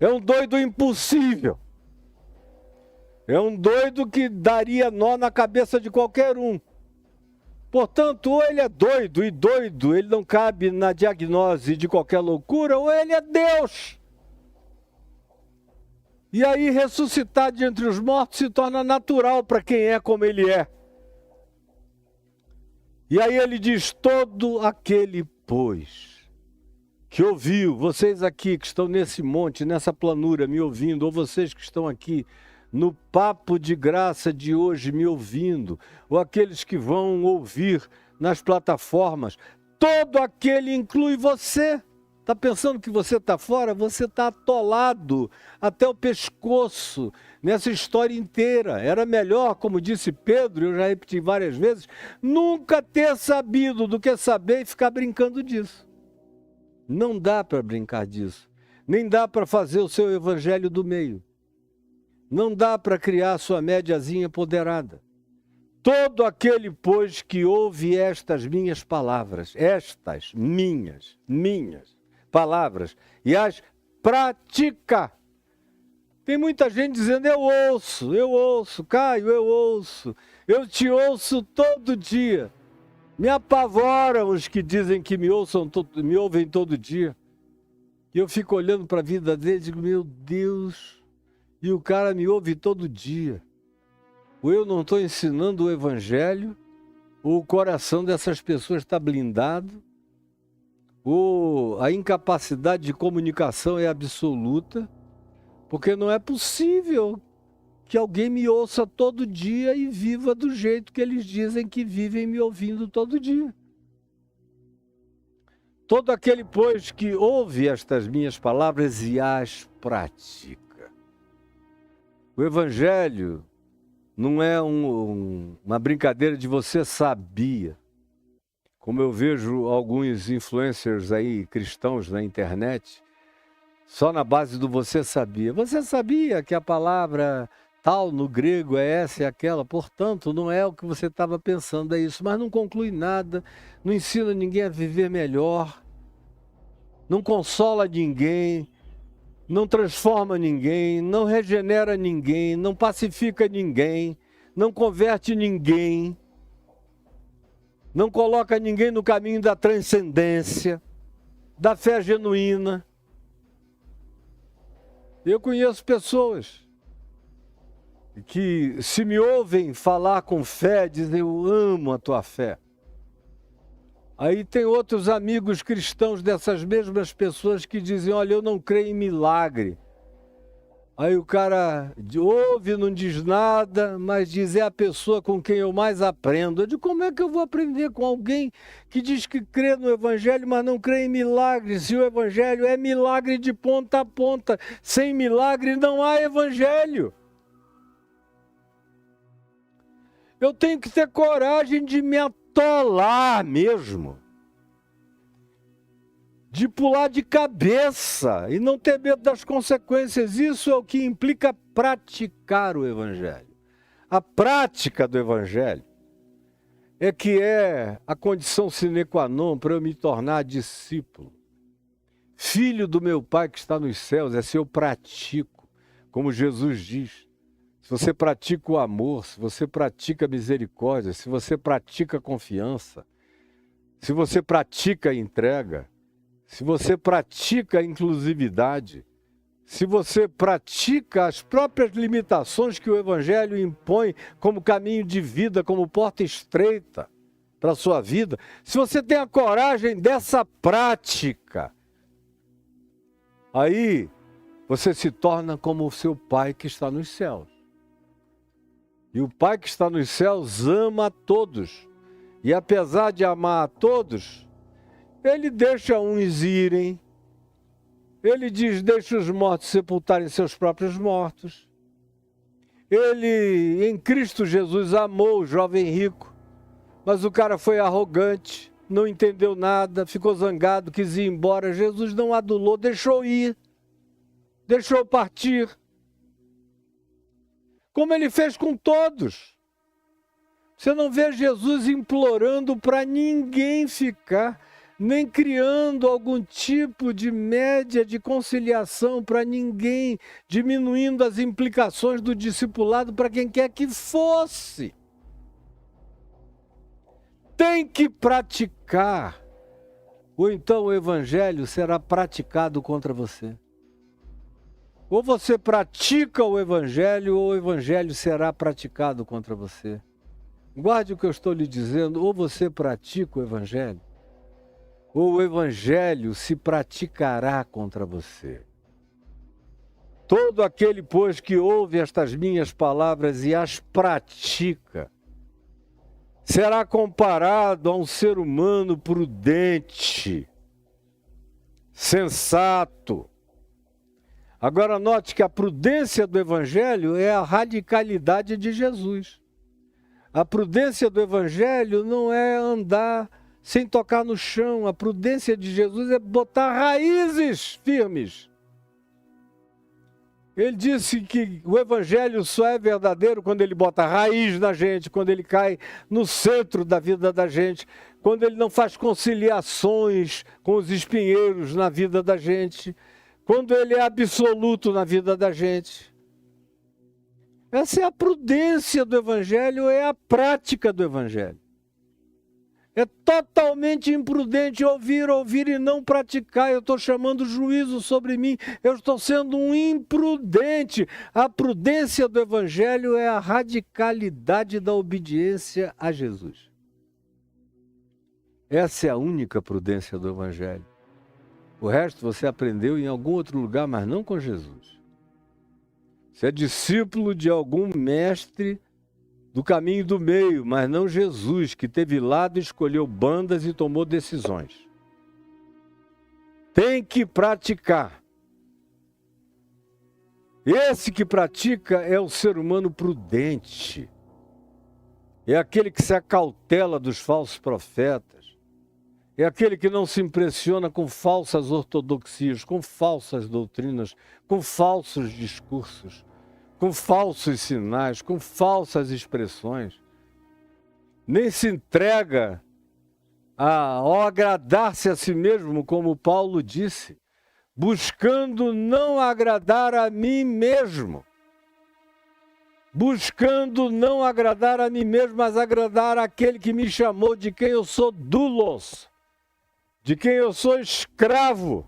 É um doido impossível. É um doido que daria nó na cabeça de qualquer um. Portanto, ou ele é doido, e doido ele não cabe na diagnose de qualquer loucura, ou ele é Deus. E aí ressuscitar de entre os mortos se torna natural para quem é como ele é. E aí ele diz, todo aquele, pois, que ouviu, vocês aqui que estão nesse monte, nessa planura me ouvindo, ou vocês que estão aqui no papo de graça de hoje me ouvindo, ou aqueles que vão ouvir nas plataformas, todo aquele inclui você. Está pensando que você está fora? Você está atolado até o pescoço nessa história inteira. Era melhor, como disse Pedro, eu já repeti várias vezes, nunca ter sabido do que saber e ficar brincando disso. Não dá para brincar disso. Nem dá para fazer o seu evangelho do meio. Não dá para criar sua médiazinha ponderada. Todo aquele, pois, que ouve estas minhas palavras, estas minhas palavras, e as pratica. Tem muita gente dizendo, eu ouço, Caio, eu te ouço todo dia. Me apavoram os que dizem que me ouvem todo dia. E eu fico olhando para a vida deles e digo, meu Deus, e o cara me ouve todo dia. Ou eu não estou ensinando o evangelho, ou o coração dessas pessoas está blindado, ou a incapacidade de comunicação é absoluta, porque não é possível que alguém me ouça todo dia e viva do jeito que eles dizem que vivem me ouvindo todo dia. Todo aquele, pois, que ouve estas minhas palavras e as pratica. O evangelho não é uma brincadeira de você sabia. Como eu vejo alguns influencers aí, cristãos na internet, só na base do você sabia. Você sabia que a palavra tal no grego é essa e aquela, portanto, não é o que você estava pensando, é isso. Mas não conclui nada, não ensina ninguém a viver melhor, não consola ninguém, não transforma ninguém, não regenera ninguém, não pacifica ninguém, não converte ninguém, não coloca ninguém no caminho da transcendência, da fé genuína. Eu conheço pessoas que, se me ouvem falar com fé, dizem, eu amo a tua fé. Aí tem outros amigos cristãos dessas mesmas pessoas que dizem, olha, eu não creio em milagre. Aí o cara ouve, não diz nada, mas diz, é a pessoa com quem eu mais aprendo. Eu digo, como é que eu vou aprender com alguém que diz que crê no evangelho, mas não crê em milagre? Se o evangelho é milagre de ponta a ponta, sem milagre não há evangelho. Eu tenho que ter coragem de me atolar mesmo, de pular de cabeça e não ter medo das consequências. Isso é o que implica praticar o evangelho. A prática do evangelho é que é a condição sine qua non para eu me tornar discípulo. Filho do meu Pai que está nos céus, é se eu pratico, como Jesus diz. Se você pratica o amor, se você pratica a misericórdia, se você pratica a confiança, se você pratica a entrega, se você pratica a inclusividade, se você pratica as próprias limitações que o Evangelho impõe como caminho de vida, como porta estreita para a sua vida, se você tem a coragem dessa prática, aí você se torna como o seu Pai que está nos céus. E o Pai que está nos céus ama a todos. E apesar de amar a todos, Ele deixa uns irem. Ele diz, deixa os mortos sepultarem seus próprios mortos. Ele, em Cristo Jesus, amou o jovem rico. Mas o cara foi arrogante, não entendeu nada, ficou zangado, quis ir embora. Jesus não adulou, deixou ir, deixou partir. Como ele fez com todos. Você não vê Jesus implorando para ninguém ficar, nem criando algum tipo de média de conciliação para ninguém, diminuindo as implicações do discipulado para quem quer que fosse. Tem que praticar, ou então o Evangelho será praticado contra você. Ou você pratica o Evangelho, ou o Evangelho será praticado contra você. Guarde o que eu estou lhe dizendo, ou você pratica o Evangelho, ou o Evangelho se praticará contra você. Todo aquele, pois, que ouve estas minhas palavras e as pratica, será comparado a um ser humano prudente, sensato. Agora note que a prudência do Evangelho é a radicalidade de Jesus. A prudência do Evangelho não é andar sem tocar no chão. A prudência de Jesus é botar raízes firmes. Ele disse que o Evangelho só é verdadeiro quando ele bota raiz na gente, quando ele cai no centro da vida da gente, quando ele não faz conciliações com os espinheiros na vida da gente, quando ele é absoluto na vida da gente. Essa é a prudência do Evangelho, é a prática do Evangelho. É totalmente imprudente ouvir e não praticar. Eu estou chamando juízo sobre mim. Eu estou sendo um imprudente. A prudência do Evangelho é a radicalidade da obediência a Jesus. Essa é a única prudência do Evangelho. O resto você aprendeu em algum outro lugar, mas não com Jesus. Você é discípulo de algum mestre do caminho do meio, mas não Jesus, que teve lado, escolheu bandas e tomou decisões. Tem que praticar. Esse que pratica é o ser humano prudente. É aquele que se acautela dos falsos profetas. É aquele que não se impressiona com falsas ortodoxias, com falsas doutrinas, com falsos discursos, com falsos sinais, com falsas expressões. Nem se entrega ao agradar-se a si mesmo, como Paulo disse, buscando não agradar a mim mesmo. Buscando não agradar a mim mesmo, mas agradar aquele que me chamou, de quem eu sou doulos, de quem eu sou escravo.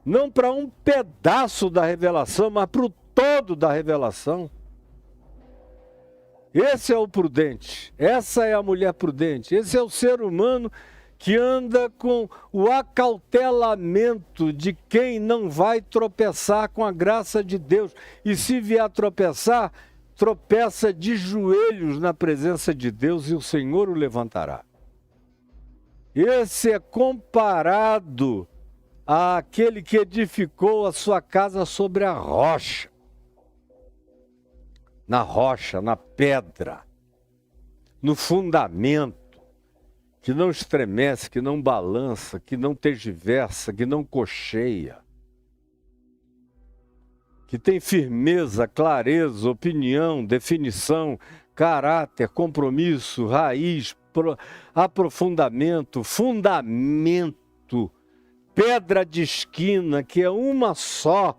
Não para um pedaço da revelação, mas para o todo da revelação. Esse é o prudente, essa é a mulher prudente, esse é o ser humano que anda com o acautelamento de quem não vai tropeçar com a graça de Deus. E se vier a tropeçar, tropeça de joelhos na presença de Deus e o Senhor o levantará. Esse é comparado àquele que edificou a sua casa sobre a rocha. Na rocha, na pedra, no fundamento, que não estremece, que não balança, que não tergiversa, que não cocheia, que tem firmeza, clareza, opinião, definição, caráter, compromisso, raiz, aprofundamento, fundamento, pedra de esquina, que é uma só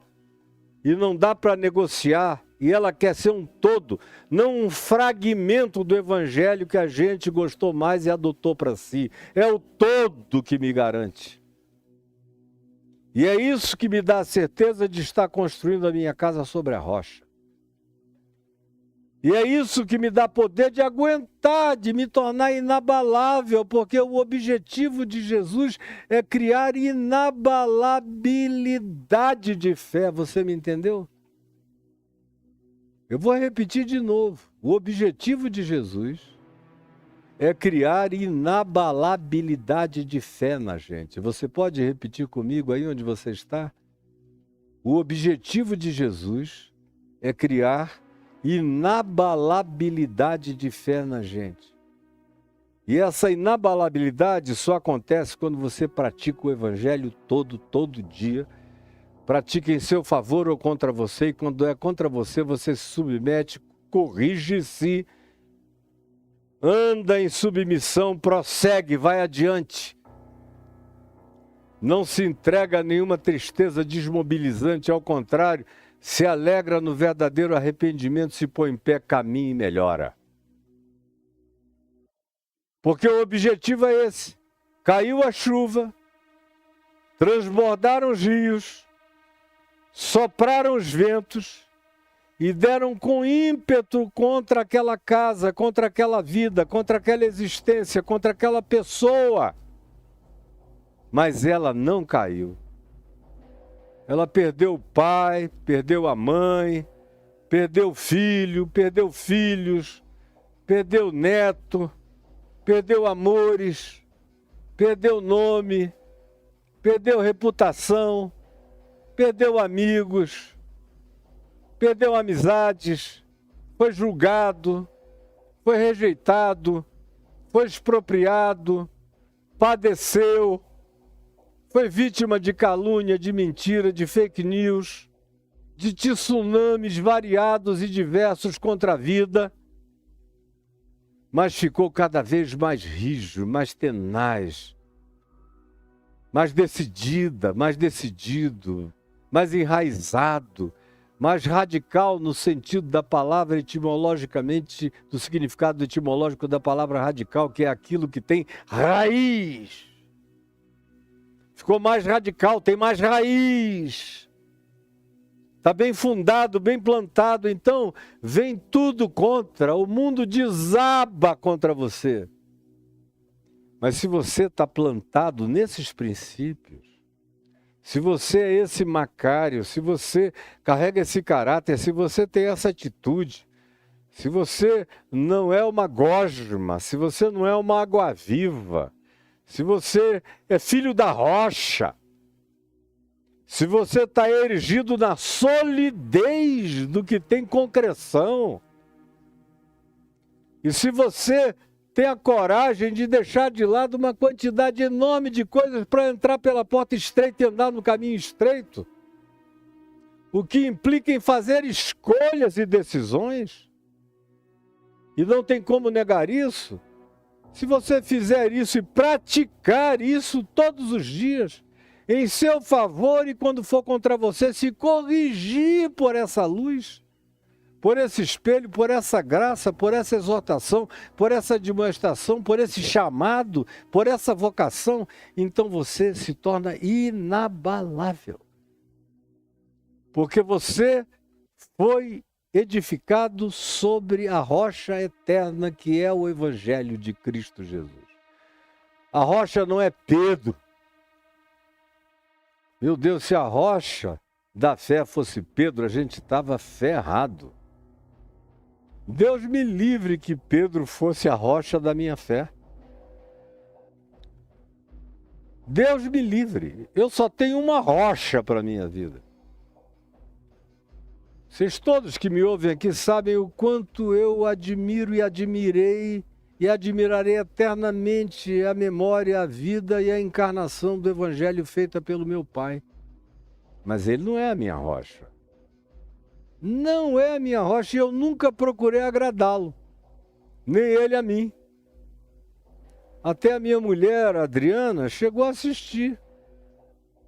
e não dá para negociar. E ela quer ser um todo, não um fragmento do Evangelho que a gente gostou mais e adotou para si. É o todo que me garante. E é isso que me dá a certeza de estar construindo a minha casa sobre a rocha. E é isso que me dá poder de aguentar, de me tornar inabalável, porque o objetivo de Jesus é criar inabalabilidade de fé. Você me entendeu? Eu vou repetir de novo. O objetivo de Jesus é criar inabalabilidade de fé na gente. Você pode repetir comigo aí onde você está? O objetivo de Jesus é criar inabalabilidade de fé na gente. E essa inabalabilidade só acontece quando você pratica o Evangelho todo dia. Pratica em seu favor ou contra você. E quando é contra você, você se submete, corrige-se, anda em submissão, prossegue, vai adiante. Não se entrega a nenhuma tristeza desmobilizante, ao contrário, se alegra no verdadeiro arrependimento, se põe em pé, caminha e melhora. Porque o objetivo é esse. Caiu a chuva, transbordaram os rios, sopraram os ventos e deram com ímpeto contra aquela casa, contra aquela vida, contra aquela existência, contra aquela pessoa. Mas ela não caiu. Ela perdeu o pai, perdeu a mãe, perdeu o filho, perdeu filhos, perdeu o neto, perdeu amores, perdeu nome, perdeu reputação, perdeu amigos, perdeu amizades, foi julgado, foi rejeitado, foi expropriado, padeceu, foi vítima de calúnia, de mentira, de fake news, de tsunamis variados e diversos contra a vida, mas ficou cada vez mais rijo, mais tenaz, mais decidida, mais decidido, mais enraizado, mais radical no sentido da palavra etimologicamente, do significado etimológico da palavra radical, que é aquilo que tem raiz. Ficou mais radical, tem mais raiz. Está bem fundado, bem plantado. Então, vem tudo contra. O mundo desaba contra você. Mas se você está plantado nesses princípios, se você é esse Macário, se você carrega esse caráter, se você tem essa atitude, se você não é uma gosma, se você não é uma água-viva, se você é filho da rocha, se você está erigido na solidez do que tem concreção, e se você tem a coragem de deixar de lado uma quantidade enorme de coisas para entrar pela porta estreita e andar no caminho estreito, o que implica em fazer escolhas e decisões, e não tem como negar isso. Se você fizer isso e praticar isso todos os dias, em seu favor, e quando for contra você, se corrigir por essa luz, por esse espelho, por essa graça, por essa exortação, por essa demonstração, por esse chamado, por essa vocação, então você se torna inabalável. Porque você foi edificado sobre a rocha eterna que é o Evangelho de Cristo Jesus. A rocha não é Pedro. Meu Deus, se a rocha da fé fosse Pedro, a gente estava ferrado. Deus me livre que Pedro fosse a rocha da minha fé. Deus me livre. Eu só tenho uma rocha para a minha vida. Vocês todos que me ouvem aqui sabem o quanto eu admiro e admirei e admirarei eternamente a memória, a vida e a encarnação do Evangelho feita pelo meu Pai. Mas ele não é a minha rocha. Não é a minha rocha e eu nunca procurei agradá-lo. Nem ele a mim. Até a minha mulher, a Adriana, chegou a assistir.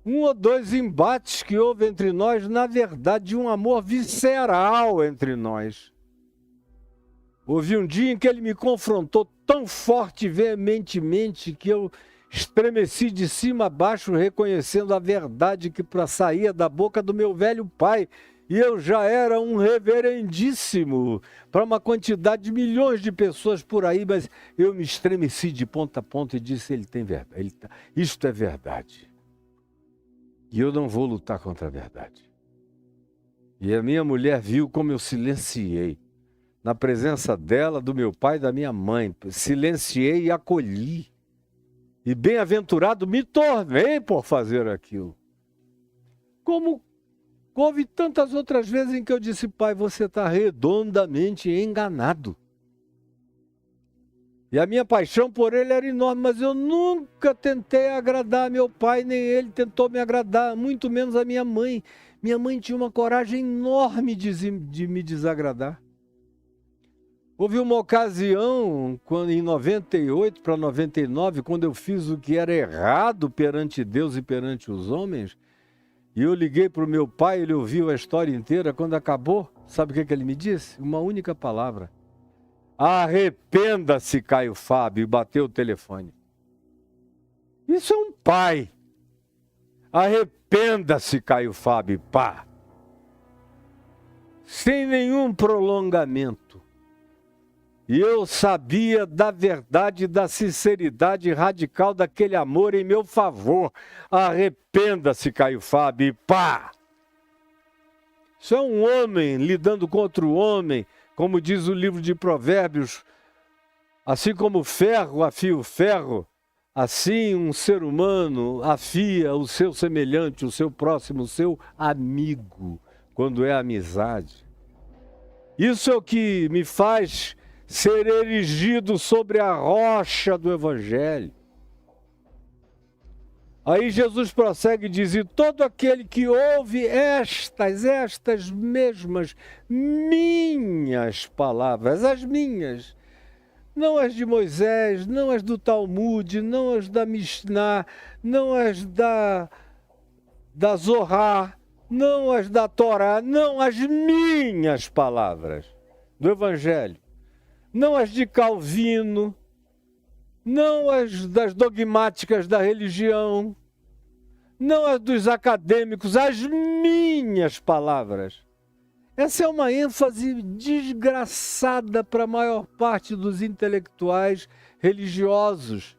1 ou 2 embates que houve entre nós, na verdade, um amor visceral entre nós. Houve um dia em que ele me confrontou tão forte e veementemente que eu Estremeci de cima a baixo, reconhecendo a verdade que saía da boca do meu velho pai. E eu já era um reverendíssimo para uma quantidade de milhões de pessoas por aí, mas eu me estremeci de ponta a ponta e disse, ele tem verdade, isto é verdade. E eu não vou lutar contra a verdade. E a minha mulher viu como eu silenciei. Na presença dela, do meu pai e da minha mãe, silenciei e acolhi. E bem-aventurado me tornei por fazer aquilo. Como houve tantas outras vezes em que eu disse, pai, você está redondamente enganado. E a minha paixão por ele era enorme, mas eu nunca tentei agradar meu pai, nem ele tentou me agradar, muito menos a minha mãe. Minha mãe tinha uma coragem enorme de me desagradar. Houve uma ocasião, em 98 para 99, quando eu fiz o que era errado perante Deus e perante os homens, e eu liguei para o meu pai, ele ouviu a história inteira, quando acabou, sabe o que ele me disse? Uma única palavra. Arrependa-se, Caio Fábio, e bateu o telefone. Isso é um pai. Arrependa-se, Caio Fábio, pá. Sem nenhum prolongamento. E eu sabia da verdade, da sinceridade radical daquele amor em meu favor. Arrependa-se, Caio Fábio, e pá! Isso é um homem lidando contra o homem, como diz o livro de Provérbios. Assim como o ferro afia o ferro, assim um ser humano afia o seu semelhante, o seu próximo, o seu amigo, quando é amizade. Isso é o que me faz ser erigido sobre a rocha do Evangelho. Aí Jesus prossegue e diz, e todo aquele que ouve estas mesmas minhas palavras, as minhas, não as de Moisés, não as do Talmud, não as da Mishnah, não as da Zohar, não as da Torá, não as minhas palavras do Evangelho. Não as de Calvino, não as das dogmáticas da religião, não as dos acadêmicos, as minhas palavras. Essa é uma ênfase desgraçada para a maior parte dos intelectuais religiosos,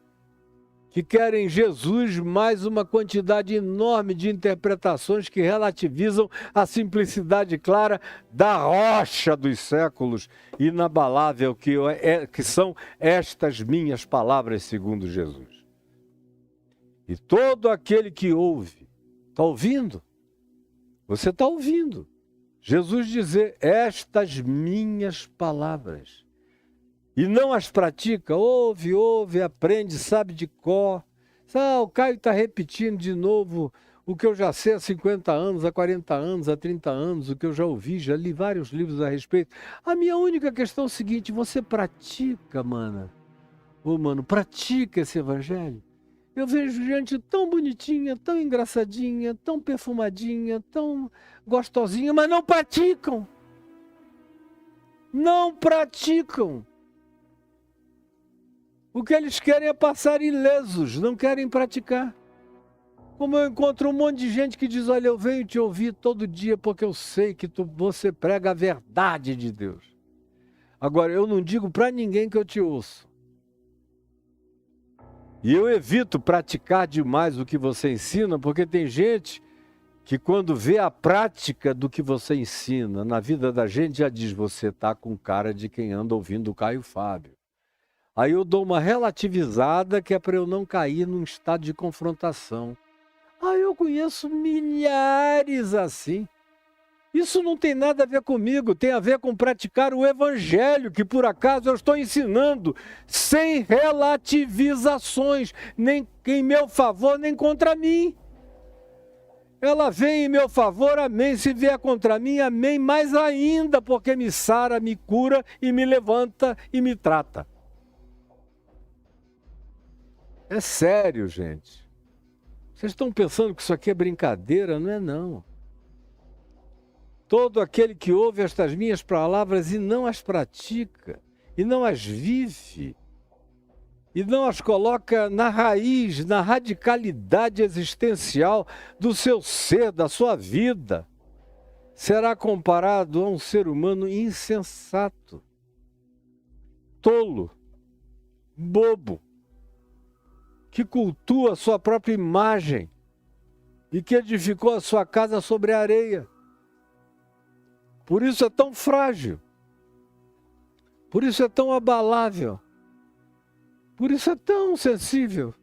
que querem Jesus mais uma quantidade enorme de interpretações que relativizam a simplicidade clara da rocha dos séculos inabalável que são estas minhas palavras, segundo Jesus. E todo aquele que ouve, está ouvindo? Você está ouvindo. Jesus dizer estas minhas palavras. E não as pratica, ouve, aprende, sabe de cor. O Caio está repetindo de novo o que eu já sei há 50 anos, há 40 anos, há 30 anos, o que eu já ouvi, já li vários livros a respeito. A minha única questão é o seguinte, você pratica, mana? Mano, pratica esse evangelho? Eu vejo gente tão bonitinha, tão engraçadinha, tão perfumadinha, tão gostosinha, mas não praticam. Não praticam. O que eles querem é passar ilesos, não querem praticar. Como eu encontro um monte de gente que diz, olha, eu venho te ouvir todo dia porque eu sei que você prega a verdade de Deus. Agora, eu não digo para ninguém que eu te ouço. E eu evito praticar demais o que você ensina, porque tem gente que quando vê a prática do que você ensina na vida da gente, já diz, você está com cara de quem anda ouvindo o Caio Fábio. Aí eu dou uma relativizada que é para eu não cair num estado de confrontação. Eu conheço milhares assim. Isso não tem nada a ver comigo, tem a ver com praticar o evangelho, que por acaso eu estou ensinando, sem relativizações, nem em meu favor, nem contra mim. Ela vem em meu favor, amém. Se vier contra mim, amém. Mais ainda, porque me sara, me cura e me levanta e me trata. É sério, gente. Vocês estão pensando que isso aqui é brincadeira? Não é, não. Todo aquele que ouve estas minhas palavras e não as pratica, e não as vive, e não as coloca na raiz, na radicalidade existencial do seu ser, da sua vida, será comparado a um ser humano insensato, tolo, bobo, que cultua a sua própria imagem e que edificou a sua casa sobre a areia. Por isso é tão frágil, por isso é tão abalável, por isso é tão sensível,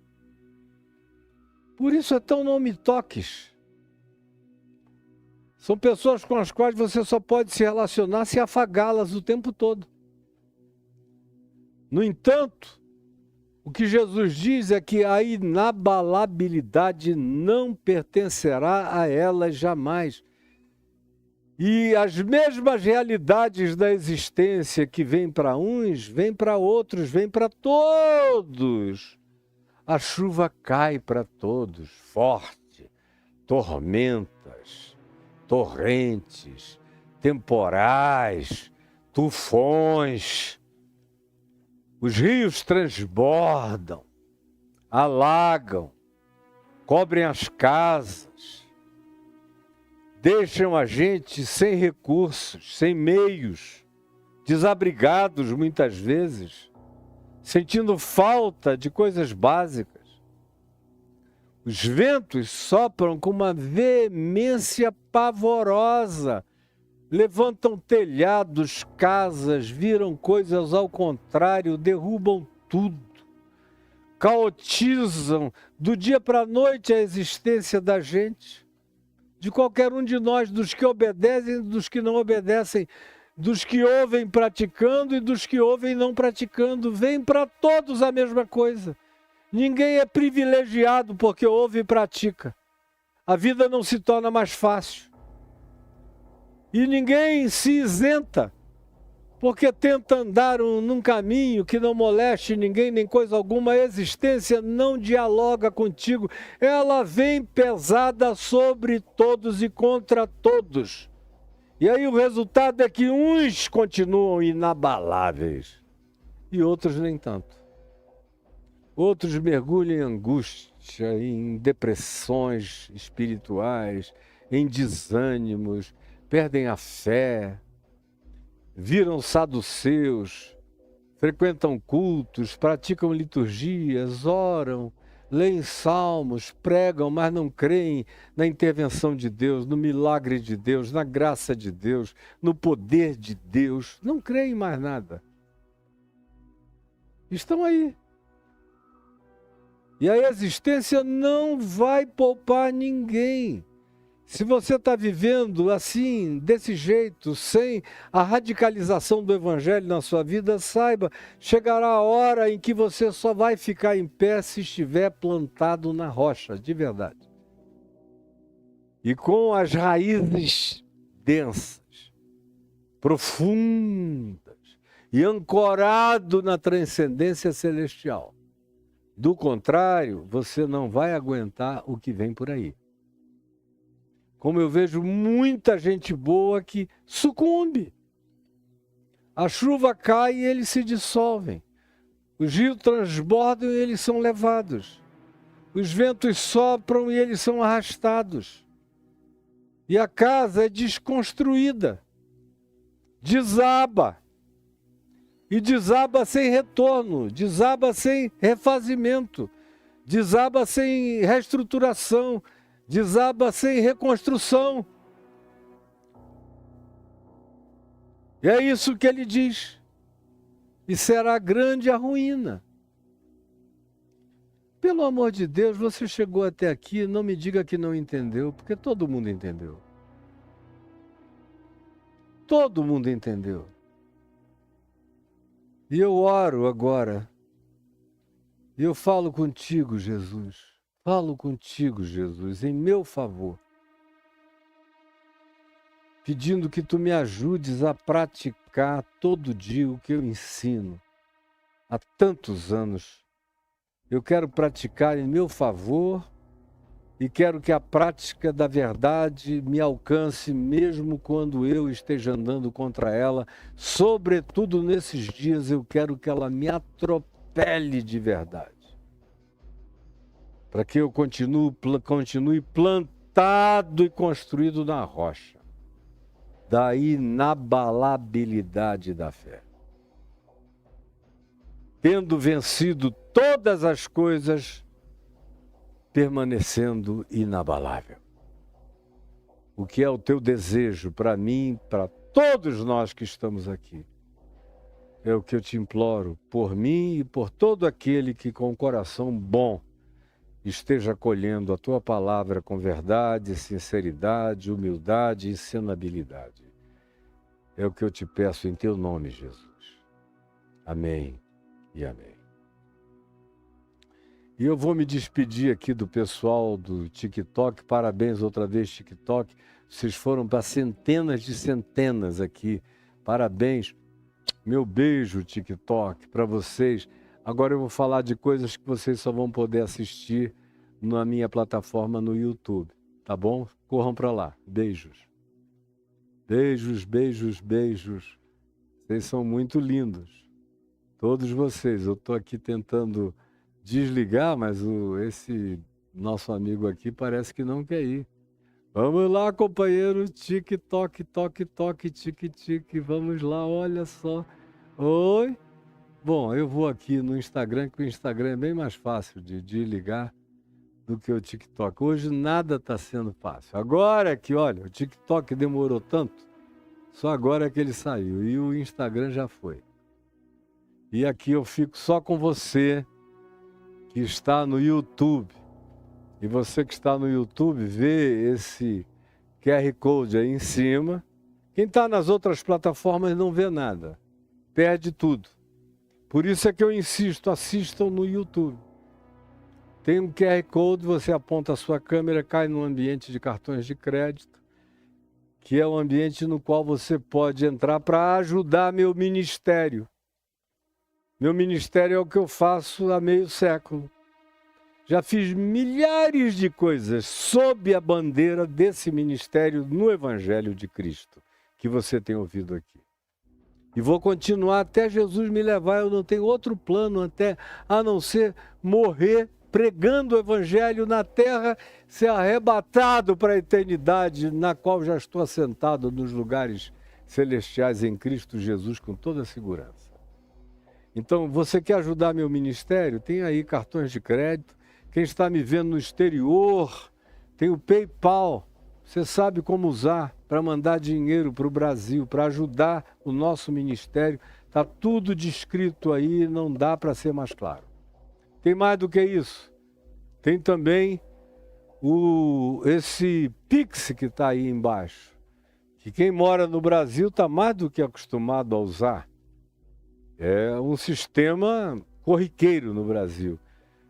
por isso é tão não me toques. São pessoas com as quais você só pode se relacionar se afagá-las o tempo todo. No entanto, o que Jesus diz é que a inabalabilidade não pertencerá a elas jamais. E as mesmas realidades da existência que vêm para uns, vêm para outros, vêm para todos. A chuva cai para todos, forte, tormentas, torrentes, temporais, tufões. Os rios transbordam, alagam, cobrem as casas, deixam a gente sem recursos, sem meios, desabrigados muitas vezes, sentindo falta de coisas básicas. Os ventos sopram com uma veemência pavorosa, levantam telhados, casas, viram coisas ao contrário, derrubam tudo, caotizam do dia para a noite a existência da gente, de qualquer um de nós, dos que obedecem e dos que não obedecem, dos que ouvem praticando e dos que ouvem não praticando. Vem para todos a mesma coisa. Ninguém é privilegiado porque ouve e pratica. A vida não se torna mais fácil. E ninguém se isenta porque tenta andar num caminho que não moleste ninguém nem coisa alguma. A existência não dialoga contigo. Ela vem pesada sobre todos e contra todos. E aí o resultado é que uns continuam inabaláveis e outros nem tanto. Outros mergulham em angústia, em depressões espirituais, em desânimos, perdem a fé, viram saduceus, frequentam cultos, praticam liturgias, oram, leem salmos, pregam, mas não creem na intervenção de Deus, no milagre de Deus, na graça de Deus, no poder de Deus. Não creem mais nada. Estão aí. E a existência não vai poupar ninguém. Se você está vivendo assim, desse jeito, sem a radicalização do Evangelho na sua vida, saiba, chegará a hora em que você só vai ficar em pé se estiver plantado na rocha, de verdade. E com as raízes densas, profundas e ancorado na transcendência celestial. Do contrário, você não vai aguentar o que vem por aí. Como eu vejo muita gente boa que sucumbe. A chuva cai e eles se dissolvem. Os rios transbordam e eles são levados. Os ventos sopram e eles são arrastados. E a casa é desconstruída. Desaba. E desaba sem retorno, desaba sem refazimento, desaba sem reestruturação, desaba sem reconstrução. E é isso que ele diz. E será grande a ruína. Pelo amor de Deus, você chegou até aqui, não me diga que não entendeu, porque todo mundo entendeu. Todo mundo entendeu. E eu oro agora. E eu falo contigo, Jesus. Falo contigo, Jesus, em meu favor. Pedindo que tu me ajudes a praticar todo dia o que eu ensino. Há tantos anos. Eu quero praticar em meu favor e quero que a prática da verdade me alcance mesmo quando eu esteja andando contra ela. Sobretudo nesses dias eu quero que ela me atropele pele de verdade. Para que eu continue plantado e construído na rocha da inabalabilidade da fé. Tendo vencido todas as coisas, permanecendo inabalável. O que é o teu desejo para mim, para todos nós que estamos aqui? É o que eu te imploro por mim e por todo aquele que com o coração bom esteja acolhendo a tua palavra com verdade, sinceridade, humildade e ensinabilidade. É o que eu te peço em teu nome, Jesus. Amém e amém. E eu vou me despedir aqui do pessoal do TikTok. Parabéns outra vez, TikTok. Vocês foram para centenas de centenas aqui. Parabéns. Meu beijo, TikTok, para vocês. Agora eu vou falar de coisas que vocês só vão poder assistir na minha plataforma no YouTube. Tá bom? Corram para lá. Beijos. Beijos, beijos, beijos. Vocês são muito lindos. Todos vocês. Eu estou aqui tentando desligar, mas esse nosso amigo aqui parece que não quer ir. Vamos lá, companheiro. TikTok, toque, toque, tique, tique. Vamos lá, olha só. Oi. Bom, eu vou aqui no Instagram, que o Instagram é bem mais fácil de ligar do que o TikTok. Hoje nada está sendo fácil. Agora que, olha, o TikTok demorou tanto, só agora que ele saiu e o Instagram já foi. E aqui eu fico só com você que está no YouTube. E você que está no YouTube, vê esse QR Code aí em cima. Quem está nas outras plataformas não vê nada. Perde tudo. Por isso é que eu insisto, assistam no YouTube. Tem um QR Code, você aponta a sua câmera, cai no ambiente de cartões de crédito, que é o ambiente no qual você pode entrar para ajudar meu ministério. Meu ministério é o que eu faço há meio século. Já fiz milhares de coisas sob a bandeira desse ministério no Evangelho de Cristo, que você tem ouvido aqui. E vou continuar até Jesus me levar. Eu não tenho outro plano até a não ser morrer pregando o Evangelho na terra, ser arrebatado para a eternidade, na qual já estou assentado nos lugares celestiais em Cristo Jesus com toda a segurança. Então, você quer ajudar meu ministério? Tem aí cartões de crédito. Quem está me vendo no exterior, tem o PayPal. Você sabe como usar para mandar dinheiro para o Brasil, para ajudar o nosso ministério. Está tudo descrito aí, não dá para ser mais claro. Tem mais do que isso. Tem também esse Pix que está aí embaixo, que quem mora no Brasil está mais do que acostumado a usar. É um sistema corriqueiro no Brasil.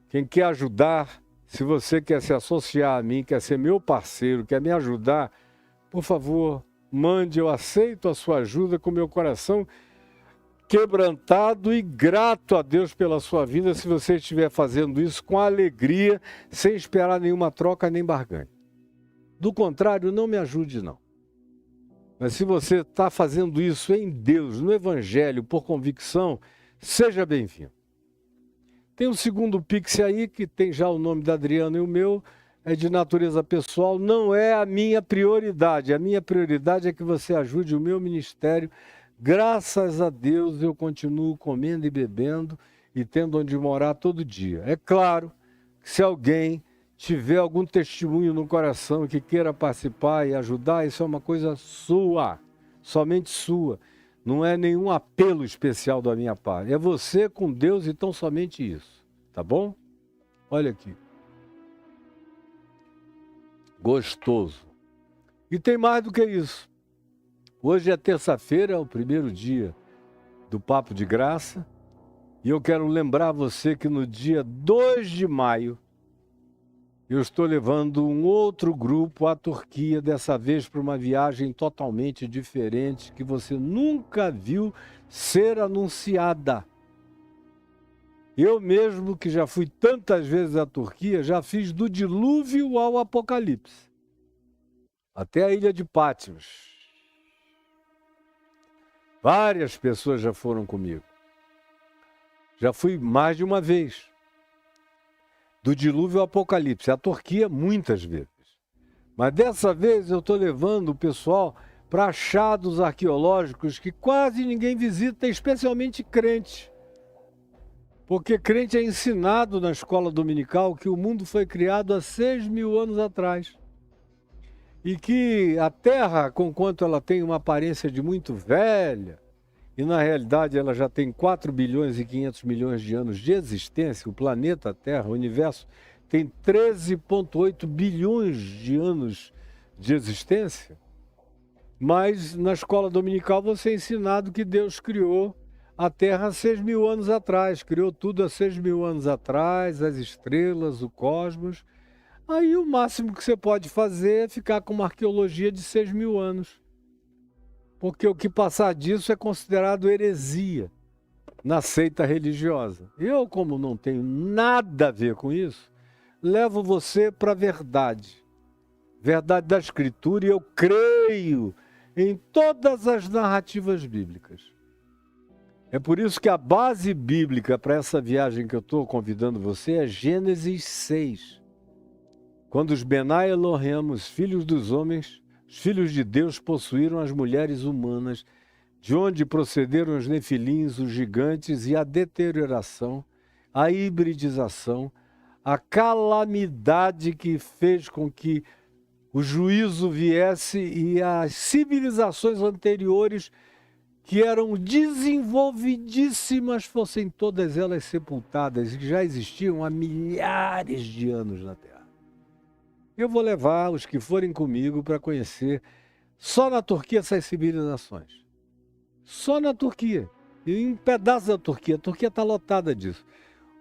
Quem quer ajudar, se você quer se associar a mim, quer ser meu parceiro, quer me ajudar, por favor, mande, eu aceito a sua ajuda com meu coração quebrantado e grato a Deus pela sua vida, se você estiver fazendo isso com alegria, sem esperar nenhuma troca nem barganha. Do contrário, não me ajude não. Mas se você está fazendo isso em Deus, no Evangelho, por convicção, seja bem-vindo. Tem um segundo Pix aí, que tem já o nome da Adriana e o meu, é de natureza pessoal, não é a minha prioridade. A minha prioridade é que você ajude o meu ministério. Graças a Deus eu continuo comendo e bebendo e tendo onde morar todo dia. É claro que se alguém tiver algum testemunho no coração que queira participar e ajudar, isso é uma coisa sua, somente sua. Não é nenhum apelo especial da minha parte. É você com Deus e tão somente isso. Tá bom? Olha aqui. Gostoso. E tem mais do que isso. Hoje é terça-feira, é o primeiro dia do Papo de Graça. E eu quero lembrar você que no dia 2 de maio, eu estou levando um outro grupo à Turquia, dessa vez para uma viagem totalmente diferente, que você nunca viu ser anunciada. Eu mesmo, que já fui tantas vezes à Turquia, já fiz do dilúvio ao Apocalipse. Até a ilha de Patmos. Várias pessoas já foram comigo. Já fui mais de uma vez. Do dilúvio ao Apocalipse. A Turquia, muitas vezes. Mas dessa vez eu estou levando o pessoal para achados arqueológicos que quase ninguém visita, especialmente crente. Porque crente é ensinado na escola dominical que o mundo foi criado há 6.000 anos atrás. E que a Terra, conquanto ela tem uma aparência de muito velha, e na realidade ela já tem 4 bilhões e 500 milhões de anos de existência, o planeta Terra, o universo, tem 13,8 bilhões de anos de existência. Mas na escola dominical você é ensinado que Deus criou a Terra há 6.000 anos atrás, criou tudo há 6.000 anos atrás, as estrelas, o cosmos. Aí o máximo que você pode fazer é ficar com uma arqueologia de 6.000 anos. Porque o que passar disso é considerado heresia na seita religiosa. Eu, como não tenho nada a ver com isso, levo você para a verdade. Verdade da Escritura, e eu creio em todas as narrativas bíblicas. É por isso que a base bíblica para essa viagem que eu estou convidando você é Gênesis 6. Quando os Benai Elohim, os filhos dos homens, os filhos de Deus, possuíram as mulheres humanas, de onde procederam os nefilins, os gigantes, e a deterioração, a hibridização, a calamidade que fez com que o juízo viesse e as civilizações anteriores, que eram desenvolvidíssimas, fossem todas elas sepultadas, e que já existiam há milhares de anos na Terra. Eu vou levar os que forem comigo para conhecer só na Turquia essas civilizações. Só na Turquia. E em um pedaço da Turquia. A Turquia está lotada disso.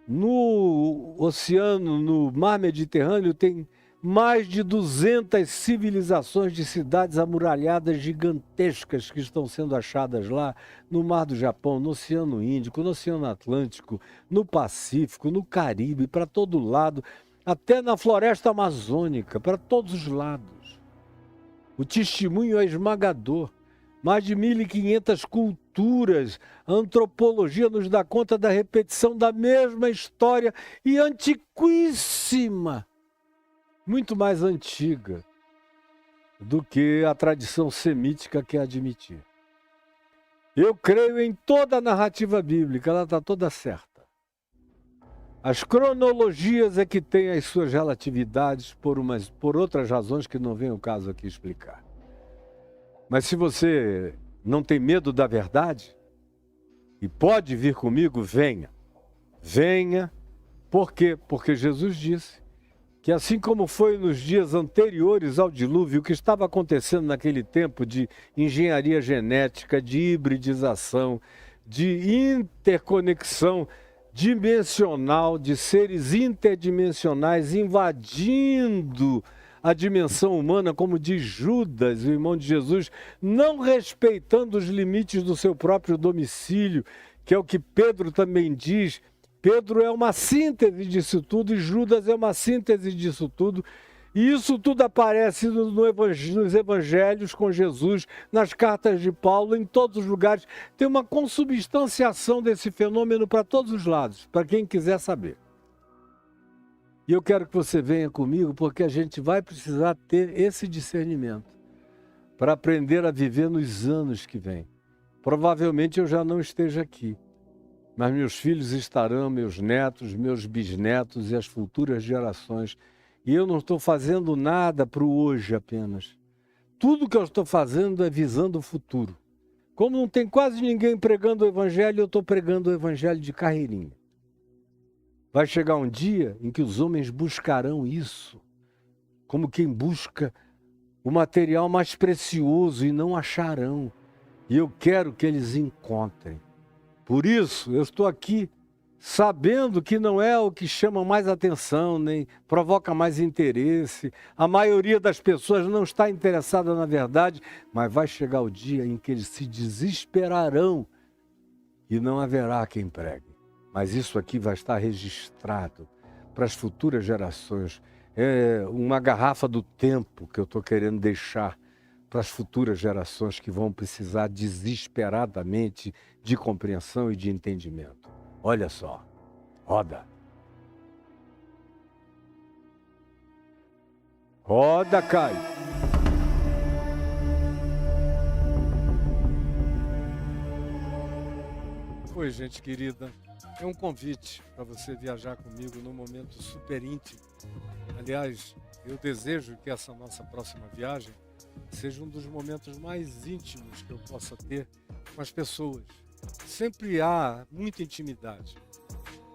No oceano, no mar Mediterrâneo, tem mais de 200 civilizações de cidades amuralhadas gigantescas que estão sendo achadas lá no Mar do Japão, no Oceano Índico, no Oceano Atlântico, no Pacífico, no Caribe, para todo lado, até na floresta amazônica, para todos os lados. O testemunho é esmagador. Mais de 1.500 culturas. A antropologia nos dá conta da repetição da mesma história e antiquíssima. Muito mais antiga do que a tradição semítica quer admitir. Eu creio em toda a narrativa bíblica, ela está toda certa. As cronologias é que têm as suas relatividades por outras razões que não vem o caso aqui explicar. Mas se você não tem medo da verdade e pode vir comigo, venha. Venha. Por quê? Porque Jesus disse que assim como foi nos dias anteriores ao dilúvio, o que estava acontecendo naquele tempo de engenharia genética, de hibridização, de interconexão dimensional, de seres interdimensionais invadindo a dimensão humana, como diz Judas, o irmão de Jesus, não respeitando os limites do seu próprio domicílio, que é o que Pedro também diz. Pedro é uma síntese disso tudo e Judas é uma síntese disso tudo. E isso tudo aparece nos evangelhos com Jesus, nas cartas de Paulo, em todos os lugares. Tem uma consubstanciação desse fenômeno para todos os lados, para quem quiser saber. E eu quero que você venha comigo, porque a gente vai precisar ter esse discernimento para aprender a viver nos anos que vêm. Provavelmente eu já não esteja aqui, mas meus filhos estarão, meus netos, meus bisnetos e as futuras gerações. E eu não estou fazendo nada para o hoje apenas. Tudo que eu estou fazendo é visando o futuro. Como não tem quase ninguém pregando o evangelho, eu estou pregando o evangelho de carreirinha. Vai chegar um dia em que os homens buscarão isso, como quem busca o material mais precioso e não acharão. E eu quero que eles encontrem. Por isso, eu estou aqui sabendo que não é o que chama mais atenção, nem provoca mais interesse. A maioria das pessoas não está interessada na verdade, mas vai chegar o dia em que eles se desesperarão e não haverá quem pregue. Mas isso aqui vai estar registrado para as futuras gerações. É uma garrafa do tempo que eu estou querendo deixar para as futuras gerações que vão precisar desesperadamente de compreensão e de entendimento. Olha só. Roda. Roda, Caio. Oi, gente querida. É um convite para você viajar comigo num momento super íntimo. Aliás, eu desejo que essa nossa próxima viagem seja um dos momentos mais íntimos que eu possa ter com as pessoas. Sempre há muita intimidade,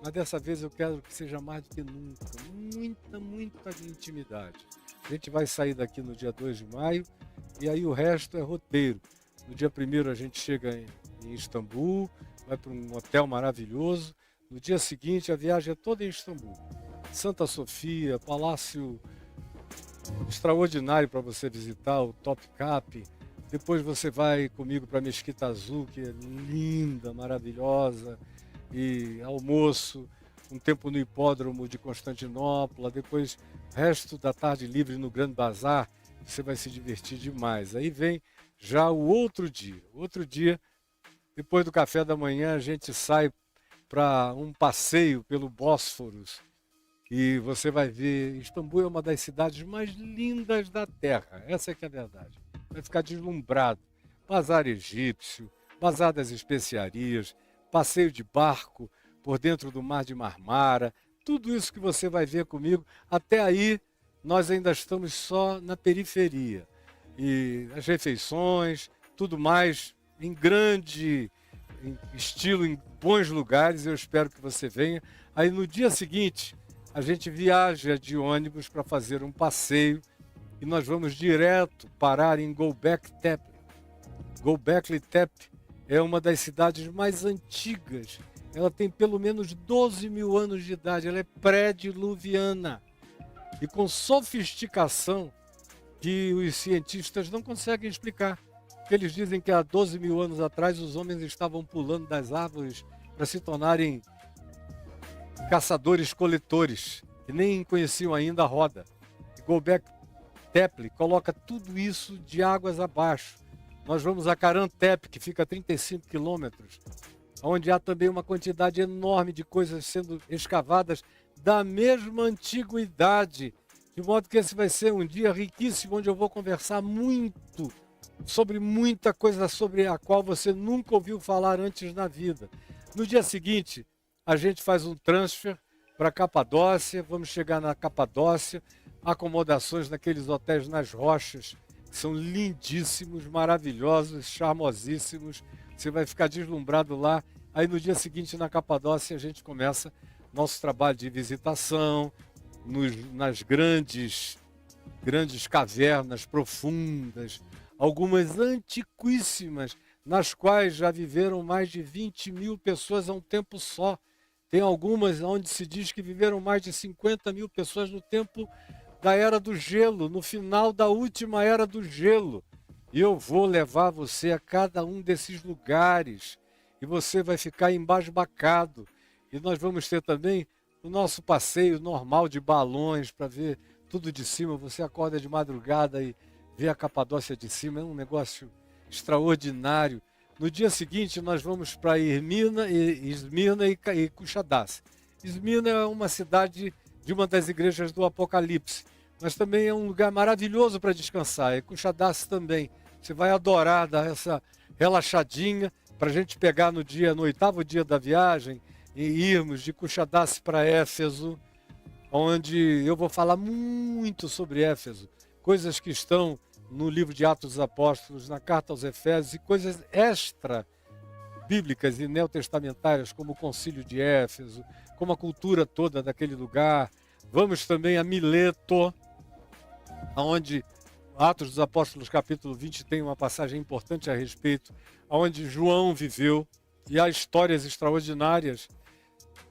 mas dessa vez eu quero que seja mais do que nunca. Muita intimidade. A gente vai sair daqui no dia 2 de maio e aí o resto é roteiro. No dia 1º a gente chega em Istambul, vai para um hotel maravilhoso. No dia seguinte a viagem é toda em Istambul. Santa Sofia, palácio extraordinário para você visitar, o Topkapi. Depois você vai comigo para a Mesquita Azul, que é linda, maravilhosa, e almoço, um tempo no hipódromo de Constantinopla, depois resto da tarde livre no Grande Bazar, você vai se divertir demais. Aí vem já o outro dia. Outro dia, depois do café da manhã, a gente sai para um passeio pelo Bósforos e você vai ver, Istambul é uma das cidades mais lindas da Terra, essa é que é a verdade. Vai ficar deslumbrado. Bazar egípcio, bazar das especiarias, passeio de barco por dentro do mar de Marmara, tudo isso que você vai ver comigo. Até aí, nós ainda estamos só na periferia. E as refeições, tudo mais em grande estilo, em bons lugares, eu espero que você venha. Aí no dia seguinte, a gente viaja de ônibus para fazer um passeio e nós vamos direto parar em Göbekli Tepe. Göbekli Tepe é uma das cidades mais antigas. Ela tem pelo menos 12 mil anos de idade. Ela é pré-diluviana e com sofisticação que os cientistas não conseguem explicar. Eles dizem que há 12 mil anos atrás os homens estavam pulando das árvores para se tornarem caçadores-coletores, que nem conheciam ainda a roda. E Göbekli Tepe coloca tudo isso de águas abaixo. Nós vamos a Karahan Tepe, que fica a 35 quilômetros, onde há também uma quantidade enorme de coisas sendo escavadas da mesma antiguidade, de modo que esse vai ser um dia riquíssimo, onde eu vou conversar muito sobre muita coisa sobre a qual você nunca ouviu falar antes na vida. No dia seguinte, a gente faz um transfer para Capadócia, vamos chegar na Capadócia, acomodações naqueles hotéis nas rochas, que são lindíssimos, maravilhosos, charmosíssimos, você vai ficar deslumbrado lá. Aí no dia seguinte, na Capadócia, a gente começa nosso trabalho de visitação, nas grandes cavernas profundas, algumas antiquíssimas, nas quais já viveram mais de 20 mil pessoas a um tempo só. Tem algumas onde se diz que viveram mais de 50 mil pessoas no tempo da Era do Gelo, no final da última Era do Gelo. E eu vou levar você a cada um desses lugares e você vai ficar embasbacado. E nós vamos ter também o nosso passeio normal de balões para ver tudo de cima. Você acorda de madrugada e vê a Capadócia de cima, é um negócio extraordinário. No dia seguinte nós vamos para Esmirna e Kushadasi. Esmirna é uma cidade de uma das igrejas do Apocalipse, mas também é um lugar maravilhoso para descansar. E Kushadasi também. Você vai adorar dar essa relaxadinha para a gente pegar no 8º dia da viagem e irmos de Kushadasi para Éfeso, onde eu vou falar muito sobre Éfeso, coisas que estão no livro de Atos dos Apóstolos, na carta aos Efésios, e coisas extra bíblicas e neotestamentárias, como o concílio de Éfeso, como a cultura toda daquele lugar. Vamos também a Mileto, onde Atos dos Apóstolos, capítulo 20, tem uma passagem importante a respeito, onde João viveu, e há histórias extraordinárias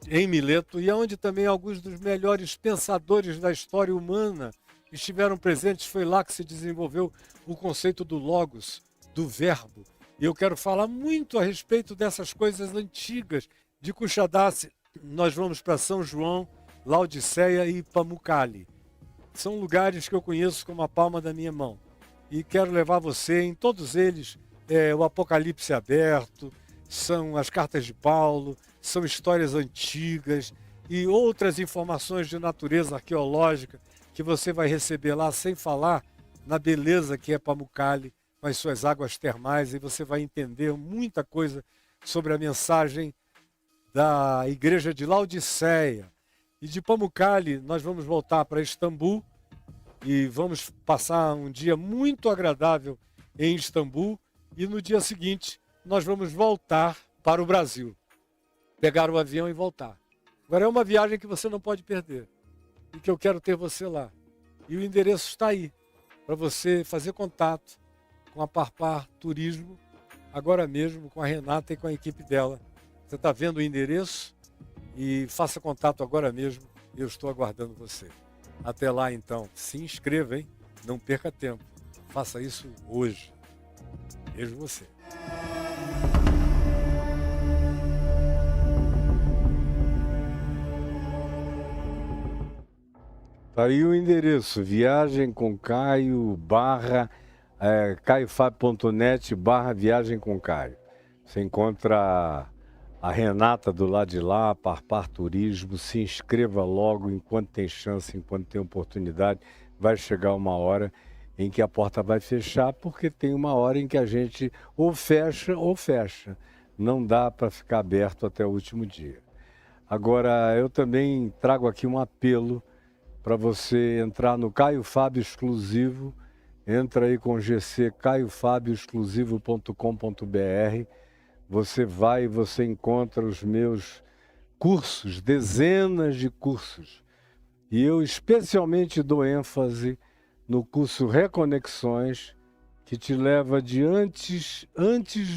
em Mileto, e onde também alguns dos melhores pensadores da história humana estiveram presentes. Foi lá que se desenvolveu o conceito do logos, do verbo. E eu quero falar muito a respeito dessas coisas antigas. De Kushadasi, nós vamos para São João, Laodiceia e Pamukkale. São lugares que eu conheço como a palma da minha mão. E quero levar você em todos eles. O Apocalipse aberto, são as cartas de Paulo, são histórias antigas e outras informações de natureza arqueológica que você vai receber lá, sem falar na beleza que é Pamukkale, com as suas águas termais, e você vai entender muita coisa sobre a mensagem da igreja de Laodiceia. E de Pamukkale nós vamos voltar para Istambul e vamos passar um dia muito agradável em Istambul, e no dia seguinte nós vamos voltar para o Brasil, pegar o avião e voltar. Agora é uma viagem que você não pode perder e que eu quero ter você lá. E o endereço está aí, para você fazer contato com a Parpar Turismo, agora mesmo com a Renata e com a equipe dela. Você está vendo o endereço? E faça contato agora mesmo, eu estou aguardando você. Até lá então, se inscreva, hein? Não perca tempo, faça isso hoje. Vejo você. Tá aí o endereço, viagem com Caio, caiofabio.net/viagem com Caio. Você encontra a Renata do lado de lá, Parpar Turismo. Se inscreva logo enquanto tem chance, enquanto tem oportunidade. Vai chegar uma hora em que a porta vai fechar, porque tem uma hora em que a gente ou fecha ou fecha. Não dá para ficar aberto até o último dia. Agora, eu também trago aqui um apelo para você entrar no Caio Fábio Exclusivo. Entra aí com GC, caiofabioexclusivo.com.br. Você vai e você encontra os meus cursos, dezenas de cursos. E eu especialmente dou ênfase no curso Reconexões, que te leva de antes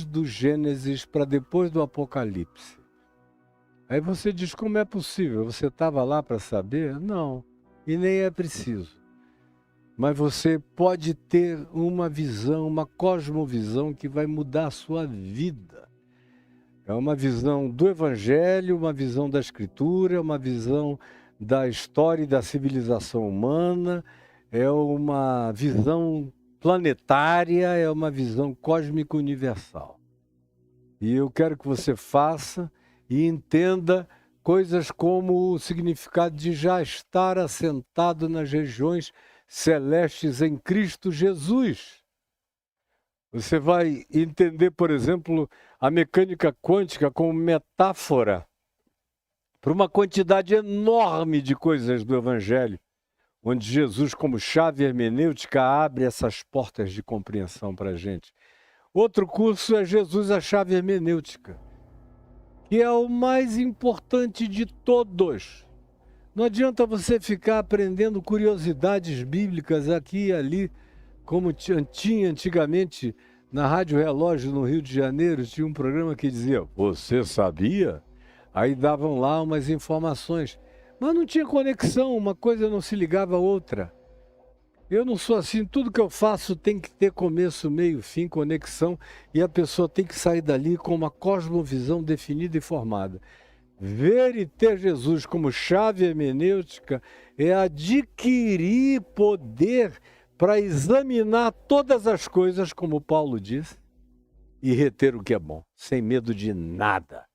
do Gênesis para depois do Apocalipse. Aí você diz, como é possível? Você estava lá para saber? Não, e nem é preciso. Mas você pode ter uma visão, uma cosmovisão que vai mudar a sua vida. É uma visão do Evangelho, uma visão da Escritura, uma visão da história e da civilização humana, é uma visão planetária, é uma visão cósmica universal. E eu quero que você faça e entenda coisas como o significado de já estar assentado nas regiões celestes em Cristo Jesus. Você vai entender, por exemplo, a mecânica quântica como metáfora para uma quantidade enorme de coisas do Evangelho, onde Jesus, como chave hermenêutica, abre essas portas de compreensão para a gente. Outro curso é Jesus, a chave hermenêutica, que é o mais importante de todos. Não adianta você ficar aprendendo curiosidades bíblicas aqui e ali, como tinha antigamente na Rádio Relógio, no Rio de Janeiro, tinha um programa que dizia, você sabia? Aí davam lá umas informações, mas não tinha conexão, uma coisa não se ligava à outra. Eu não sou assim, tudo que eu faço tem que ter começo, meio, fim, conexão, e a pessoa tem que sair dali com uma cosmovisão definida e formada. Ver e ter Jesus como chave hermenêutica é adquirir poder para examinar todas as coisas, como Paulo diz, e reter o que é bom, sem medo de nada.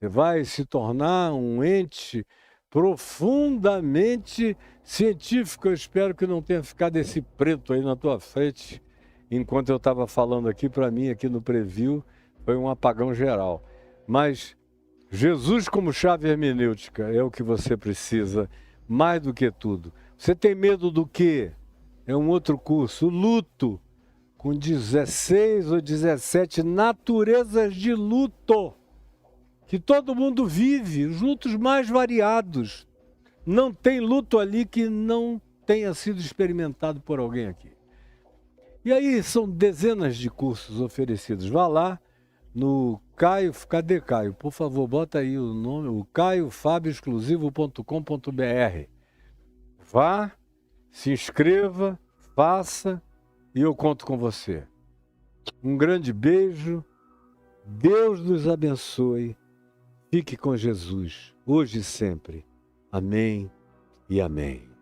Você vai se tornar um ente profundamente científico. Eu espero que não tenha ficado esse preto aí na tua frente enquanto eu estava falando aqui. Para mim, aqui no preview, foi um apagão geral. Mas Jesus como chave hermenêutica é o que você precisa, mais do que tudo. Você tem medo do quê? É um outro curso, luto, com 16 ou 17 naturezas de luto, que todo mundo vive, os lutos mais variados. Não tem luto ali que não tenha sido experimentado por alguém aqui. E aí são dezenas de cursos oferecidos. Vá lá no Caio, cadê Caio? Por favor, bota aí o nome, o caiofabioexclusivo.com.br. Vá, se inscreva, faça e eu conto com você. Um grande beijo, Deus nos abençoe. Fique com Jesus, hoje e sempre. Amém e amém.